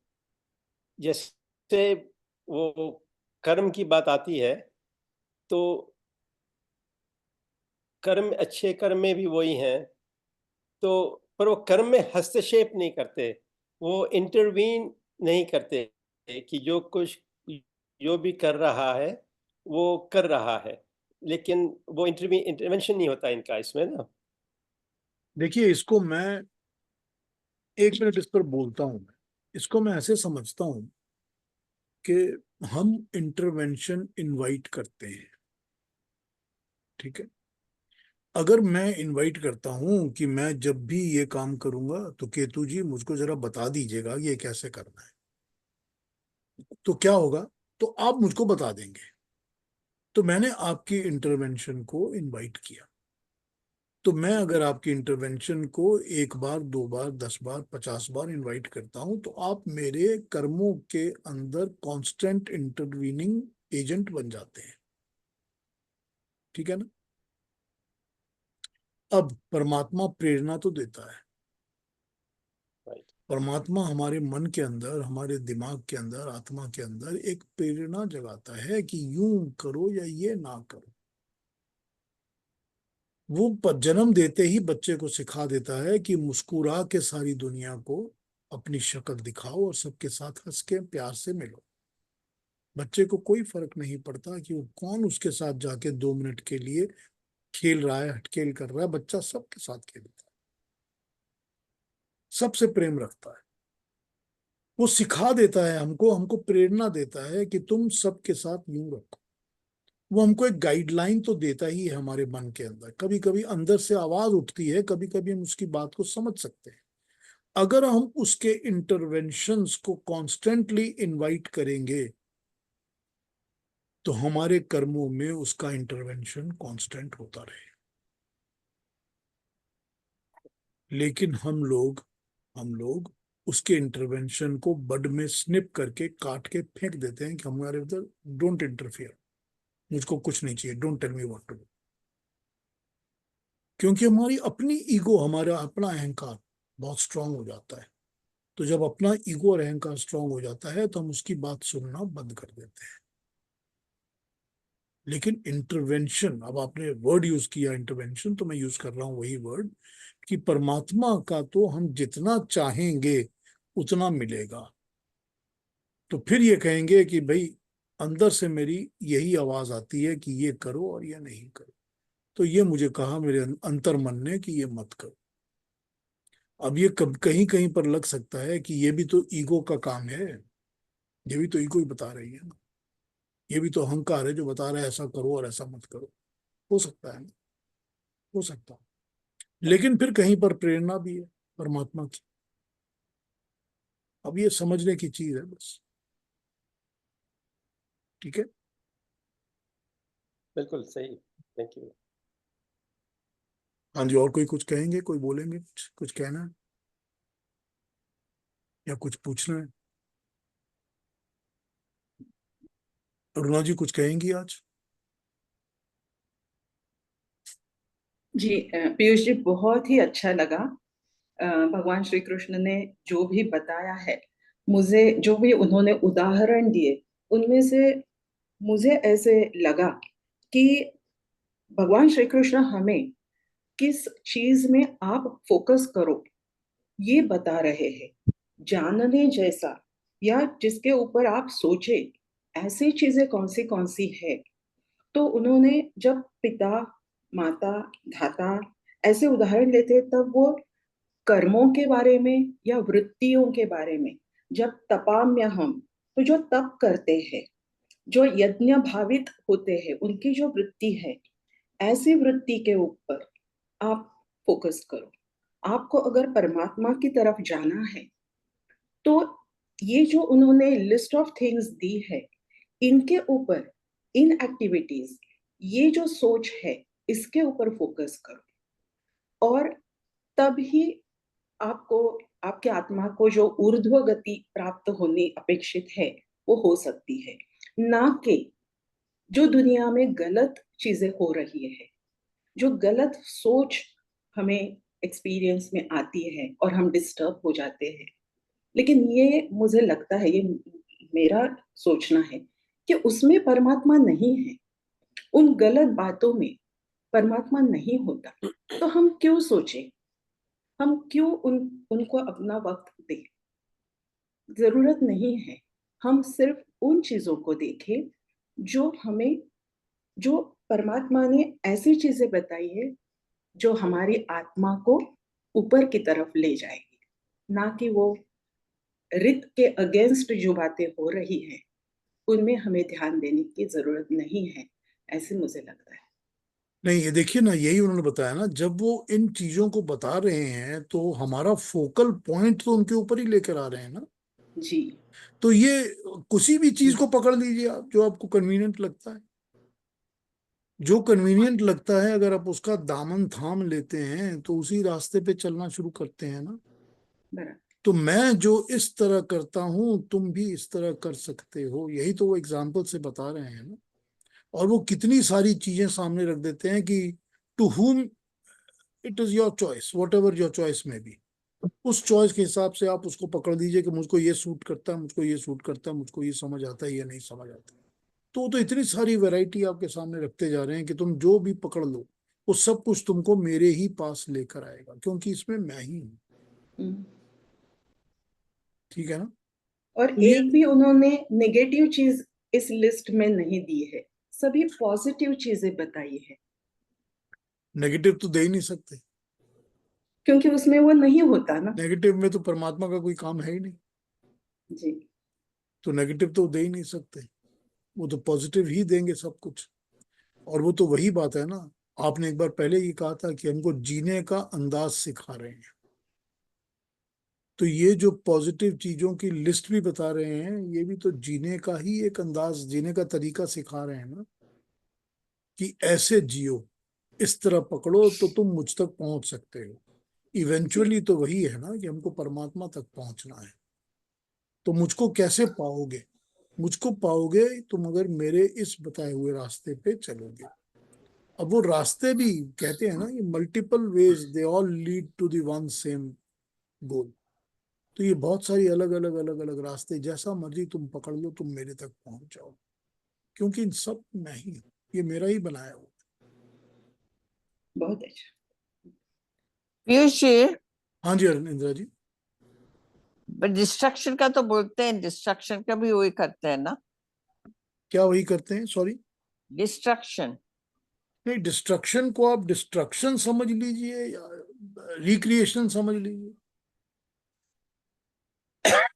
Speaker 5: जैसे वो कर्म की बात आती है, तो कर्म, अच्छे कर्म में भी वही हैं, तो पर वो कर्म में हस्तक्षेप नहीं करते, वो इंटरवीन नहीं करते, कि जो कुछ, जो भी कर रहा है वो कर रहा है, लेकिन वो इंटरवेंशन नहीं होता इनका इसमें ना।
Speaker 1: देखिए, इसको मैं 1 मिनट इस पर बोलता हूं। इसको मैं ऐसे समझता हूं कि हम इंटरवेंशन इनवाइट करते हैं। ठीक है। अगर मैं इनवाइट करता हूं कि मैं जब भी ये काम करूंगा तो केतु जी मुझको जरा बता दीजिएगा ये कैसे करना है, तो क्या होगा? तो आप मुझको बता देंगे। तो मैंने आपकी इंटरवेंशन को इनवाइट किया। तो मैं अगर आपकी इंटरवेंशन को 1 बार, 2 बार, 10 बार, 50 बार इनवाइट करता हूं तो आप मेरे कर्मों के अंदर कांस्टेंट इंटरवीनिंग एजेंट बन जाते हैं। ठीक है ना? अब परमात्मा प्रेरणा तो देता है।
Speaker 5: राइट,
Speaker 1: परमात्मा हमारे मन के अंदर, हमारे दिमाग के अंदर, आत्मा के अंदर एक प्रेरणा जगाता है कि यूं करो या ये ना करो। वो जन्म देते ही बच्चे को सिखा देता है कि मुस्कुरा के सारी दुनिया को अपनी शक्ल दिखाओ और सबके साथ हंस के प्यार से मिलो। बच्चे को कोई फर्क नहीं पड़ता कि वो कौन उसके साथ जाके 2 मिनट के लिए खेल रहा है, हटखेल कर रहा है। बच्चा सबके साथ खेलता है, सबसे प्रेम रखता है। वो सिखा देता है हमको, हमको प्रेरणा देता है कि तुम सबके साथ यूं रखो। वो हमको एक गाइडलाइन तो देता ही है हमारे मन के अंदर। कभी कभी अंदर से आवाज उठती है, कभी कभी हम उसकी बात को समझ सकते हैं। अगर हम उसके इंटरवेंशंस को कॉन्स्टेंटली इनवाइट करेंगे तो हमारे कर्मों में उसका इंटरवेंशन कांस्टेंट होता रहे। लेकिन हम लोग उसके इंटरवेंशन को बड में स्निप करके काट के फेंक देते हैं कि हमारे उधर डोंट इंटरफियर, मुझको कुछ नहीं चाहिए, don't tell me what to do. क्योंकि हमारी अपनी ईगो, हमारा अपना अहंकार बहुत स्ट्रांग हो जाता है। तो जब अपना ईगो और अहंकार स्ट्रांग हो जाता है तो हम उसकी बात सुनना बंद कर देते हैं। लेकिन इंटरवेंशन, अब आपने वर्ड यूज किया इंटरवेंशन, तो मैं यूज कर रहा हूं वही वर्ड कि परमात्मा का तो हम जितना चाहेंगे उतना मिलेगा। तो फिर ये कहेंगे कि भाई अंदर से मेरी यही आवाज आती है कि ये करो और ये नहीं करो, तो ये मुझे कहा मेरे अंतर मन ने कि ये मत करो। अब ये कब कहीं कहीं पर लग सकता है कि ये भी तो ईगो का काम है, ये भी तो ईगो ही बता रही है ना, ये भी तो अहंकार है जो बता रहा है ऐसा करो और ऐसा मत करो। हो सकता है ना, हो सकता है। लेकिन फिर कहीं पर प्रेरणा भी है परमात्मा की। अब ये समझने की चीज है बस। ठीक है।
Speaker 5: बिल्कुल सही। Thank you.
Speaker 1: हाँ जी, और कोई कुछ कहेंगे, कोई बोलेंगे, कुछ कहना है या कुछ पूछना है? अरुणा जी कुछ कहेंगी आज?
Speaker 4: जी पीयूष जी, बहुत ही अच्छा लगा। भगवान श्री कृष्ण ने जो भी बताया है, मुझे जो भी उन्होंने उदाहरण दिए, उनमें से मुझे ऐसे लगा कि भगवान श्री कृष्ण हमें किस चीज में आप फोकस करो ये बता रहे हैं। जानने जैसा या जिसके ऊपर आप सोचे, ऐसी चीजें कौन सी है। तो उन्होंने जब पिता, माता, धाता ऐसे उदाहरण लेते, तब वो कर्मों के बारे में या वृत्तियों के बारे में, जब तपाम्य हम, तो जो तप करते हैं, जो यज्ञ भावित होते हैं, उनकी जो वृत्ति है, ऐसी वृत्ति के ऊपर आप फोकस करो। आपको अगर परमात्मा की तरफ जाना है, तो ये जो उन्होंने लिस्ट ऑफ थिंग्स दी है, इनके ऊपर, इन एक्टिविटीज, ये जो सोच है, इसके ऊपर फोकस करो। और तब ही आपको, आपके आत्मा को जो ऊर्ध्व गति प्राप्त होनी अपेक्षित है, वो हो सकती है। ना कि जो दुनिया में गलत चीजें हो रही है, जो गलत सोच हमें एक्सपीरियंस में आती है और हम डिस्टर्ब हो जाते हैं। लेकिन ये मुझे लगता है, ये मेरा सोचना है कि उसमें परमात्मा नहीं है। उन गलत बातों में परमात्मा नहीं होता। तो हम क्यों सोचें, हम क्यों उनको अपना वक्त दें? जरूरत नहीं है। हम सिर्फ उन चीजों को देखें जो हमें, जो परमात्मा ने ऐसी चीजें बताई है जो हमारी आत्मा को ऊपर की तरफ ले जाएगी। ना कि वो रित के अगेंस्ट जो बातें हो रही है, उनमें हमें ध्यान देने की जरूरत नहीं है, ऐसे मुझे लगता है।
Speaker 1: नहीं, ये देखिए ना, यही उन्होंने बताया ना, जब वो इन चीजों को बता रहे हैं तो हमारा फोकल पॉइंट तो उनके ऊपर ही लेकर आ रहे हैं ना।
Speaker 4: जी।
Speaker 1: तो ये किसी भी चीज को पकड़ लीजिए आप, जो आपको कन्वीनियंट लगता है, जो कन्वीनियंट लगता है, अगर आप उसका दामन थाम लेते हैं तो उसी रास्ते पे चलना शुरू करते हैं ना।
Speaker 4: बराबर।
Speaker 1: तो मैं जो इस तरह करता हूं तुम भी इस तरह कर सकते हो, यही तो वो एग्जाम्पल से बता रहे हैं ना। और वो कितनी सारी चीजें सामने रख देते हैं कि to whom it is your choice, whatever your choice में बी। उस चॉइस के हिसाब से आप उसको पकड़ लीजिए कि मुझको ये सूट करता है, मुझको ये सूट करता है, मुझको ये समझ आता है, ये नहीं समझ आता। तो वो तो इतनी सारी वैरायटी आपके सामने रखते जा रहे हैं कि तुम जो भी पकड़ लो वो सब कुछ तुमको मेरे ही पास लेकर आएगा, क्योंकि इसमें मैं ही हूं।
Speaker 4: हम्म।
Speaker 1: ठीक है ना।
Speaker 4: और
Speaker 1: तो ये
Speaker 4: एक भी उन्होंने नेगेटिव चीज इस लिस्ट में नहीं दी है, सभी पॉजिटिव चीजें बताई है।
Speaker 1: नेगेटिव तो दे ही नहीं सकते।
Speaker 4: क्योंकि उसमें वो नहीं होता ना।
Speaker 1: नेगेटिव में तो परमात्मा का कोई काम है ही नहीं।
Speaker 4: जी।
Speaker 1: तो नेगेटिव तो दे ही नहीं सकते, वो तो पॉजिटिव ही देंगे सब कुछ। और वो तो वही बात है ना, आपने एक बार पहले ही कहा था कि हमको जीने का अंदाज सिखा रहे हैं। तो ये जो पॉजिटिव चीजों की लिस्ट भी बता रहे हैं, ये भी तो जीने का ही एक अंदाज, जीने का तरीका सिखा रहे हैं ना, कि ऐसे जियो, इस तरह पकड़ो तो तुम मुझ तक पहुंच सकते हो। इवेंचुअली तो वही है ना कि हमको परमात्मा तक पहुंचना है। तो मुझको कैसे पाओगे? मुझको पाओगे तुम अगर मेरे इस बताए हुए रास्ते पे चलोगे। अब वो रास्ते भी कहते हैं ना, ये multiple ways they all lead to the one same goal. तो ये बहुत सारी अलग अलग अलग अलग रास्ते, जैसा मर्जी तुम पकड़ लो, तुम मेरे तक पहुंच जाओ, क्योंकि इन सब मैं ही हूं, ये मेरा ही बनाया हुआ।
Speaker 4: बहुत अच्छा।
Speaker 6: पीयूष जी,
Speaker 1: हाँ जी इंदिरा जी।
Speaker 6: डिस्ट्रक्शन का तो बोलते हैं, डिस्ट्रक्शन का भी वही करते हैं ना?
Speaker 1: क्या वही करते हैं? सॉरी।
Speaker 6: डिस्ट्रक्शन।
Speaker 1: नहीं, डिस्ट्रक्शन को आप डिस्ट्रक्शन समझ लीजिए या रिक्रिएशन समझ लीजिए।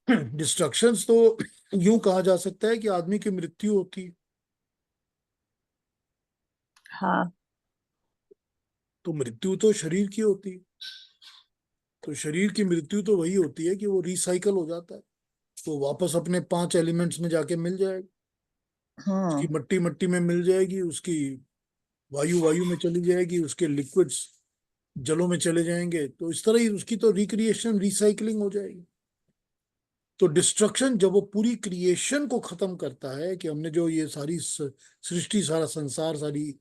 Speaker 1: डिस्ट्रक्शंस तो यूं कहा जा सकता है कि आदमी की मृत्यु होती है।
Speaker 6: हाँ।
Speaker 1: तो मृत्यु तो शरीर की होती है। तो शरीर की मृत्यु तो वही होती है कि वो रिसाइकल हो जाता है, तो वापस अपने 5 एलिमेंट्स में जाके मिल जाएगा। उसकी मट्टी मट्टी में मिल जाएगी, उसकी वायु वायु में चली जाएगी, उसके लिक्विड्स जलों में चले जाएंगे। तो इस तरह ही उसकी तो रिक्रिएशन, रिसाइकलिंग हो जाएगी। तो डिस्ट्रक्शन जब वो पूरी क्रिएशन को खत्म करता है, कि हमने जो ये सारी सृष्टि, सारा संसार, सारी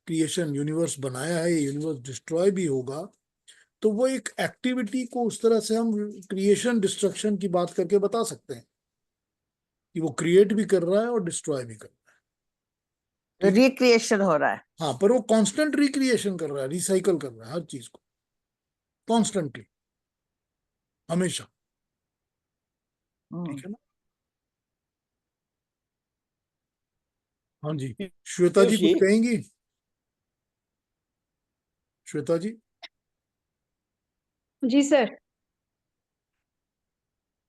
Speaker 1: क्रिएशन, यूनिवर्स बनाया है, ये यूनिवर्स डिस्ट्रॉय भी होगा, तो वो एक एक्टिविटी को उस तरह से हम क्रिएशन डिस्ट्रक्शन की बात करके बता सकते हैं कि वो क्रिएट भी कर रहा है और डिस्ट्रॉय भी कर रहा है। ठीक?
Speaker 6: रिक्रिएशन हो रहा है।
Speaker 1: हाँ, पर वो कांस्टेंट रिक्रिएशन कर रहा है, रिसाइकल कर रहा है हर चीज को कॉन्स्टेंटली, हमेशा। ठीक है ना? हाँ जी, श्वेता जी
Speaker 5: पीयूष
Speaker 1: कुछ
Speaker 5: जी,
Speaker 1: कहेंगी? श्वेता जी
Speaker 3: जी सर।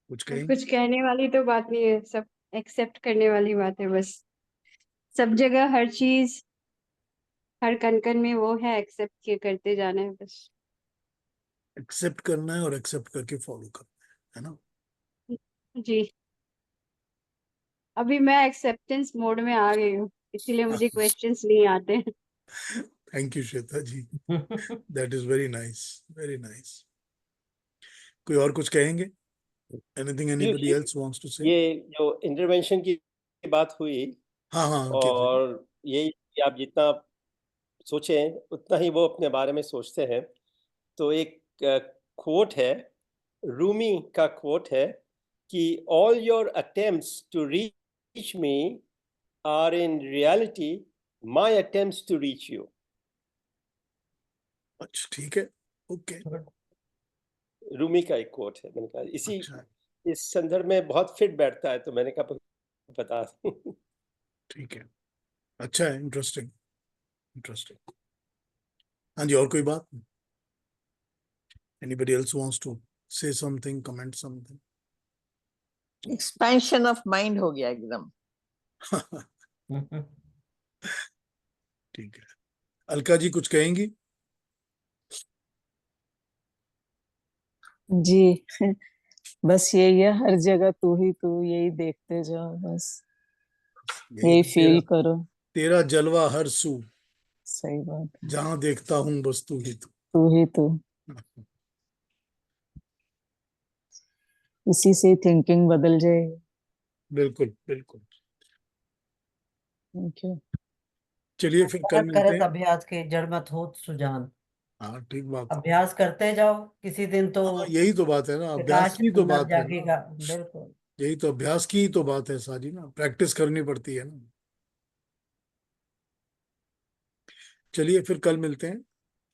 Speaker 1: कुछ कहेंगी?
Speaker 3: कुछ कहने वाली तो बात नहीं है, सब एक्सेप्ट करने वाली बात है बस। सब जगह हर चीज, हर कण कण में वो है, एक्सेप्ट करते जाना है बस।
Speaker 1: एक्सेप्ट करना है और एक्सेप्ट करके फॉलो करना है ना?
Speaker 3: जी, अभी मैं एक्सेप्टेंस मोड में आ गई हूँ, इसीलिए मुझे क्वेश्चंस नहीं आते हैं।
Speaker 1: Thank you Shweta ji, that is very nice, very nice. कोई और कुछ कहेंगे? Anything
Speaker 5: Piyush
Speaker 1: anybody
Speaker 5: ji,
Speaker 1: else wants to say?
Speaker 5: ये जो इंटरवेंशन की बात हुई,
Speaker 1: हाँ हाँ अंकित जी।
Speaker 5: और यही कि आप जितना सोचें उतना ही वो अपने बारे में सोचते हैं। तो एक कोट है, रूमी का कोट है कि all your attempts to reach me are in reality my attempts to reach you.
Speaker 1: अच्छा ठीक है, ओके।
Speaker 5: रूमी का एक कोट है, मैंने कहा इसी
Speaker 1: अच्छा
Speaker 5: इस संदर्भ में बहुत फिट बैठता है, तो मैंने कहा बता दूं।
Speaker 1: ठीक है, अच्छा है, इंटरेस्टिंग, इंटरेस्टिंग। हाँ जी, और कोई बात? Anybody else wants to say something, comment something?
Speaker 6: Expansion of mind हो गया एकदम।
Speaker 1: ठीक है, अलका जी कुछ कहेंगी?
Speaker 7: जी बस यही है, हर जगह तू ही तू, यही देखते जाओ बस, यही फील करो।
Speaker 1: तेरा जलवा हर सू,
Speaker 7: सही बात है,
Speaker 1: जहां देखता हूँ बस तू ही तू।
Speaker 7: तू ही तू, इसी से थिंकिंग बदल जाएगी।
Speaker 1: बिल्कुल बिल्कुल।
Speaker 7: Thank you.
Speaker 1: चलिए फिर कल
Speaker 2: करत
Speaker 1: मिलते
Speaker 2: करत
Speaker 1: हैं।
Speaker 2: अभ्यास के जड़ मत होत सुजान।
Speaker 1: हाँ ठीक बात है।
Speaker 2: अभ्यास करते जाओ, किसी दिन तो
Speaker 1: हाँ यही तो बात है ना, अभ्यास
Speaker 2: प्रकाश
Speaker 1: की तो
Speaker 2: उन्नत
Speaker 1: बात है ना।
Speaker 2: जागेगा। बिल्कुल।
Speaker 1: यही तो अभ्यास की ही तो बात है सारी ना, प्रैक्टिस करनी पड़ती है ना। चलिए फिर कल मिलते हैं।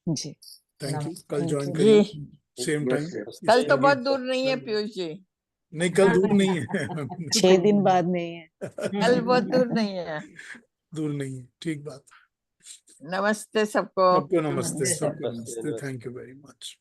Speaker 7: जी
Speaker 1: थैंक यू, कल
Speaker 7: थैंक
Speaker 1: ज्वाइन
Speaker 7: यू।
Speaker 1: करिए
Speaker 6: जी,
Speaker 1: सेम टाइम।
Speaker 6: कल तो बहुत दूर नहीं है पीयूष जी।
Speaker 1: नहीं कल दूर नहीं है।
Speaker 7: 6 दिन बाद नहीं है।
Speaker 6: कल बहुत दूर नहीं है।
Speaker 1: दूर नहीं है, ठीक बात।
Speaker 6: नमस्ते सबको।
Speaker 1: सबको नमस्ते,
Speaker 2: नमस्ते
Speaker 1: सबको
Speaker 2: सबको।
Speaker 1: नमस्ते, थैंक यू वेरी मच।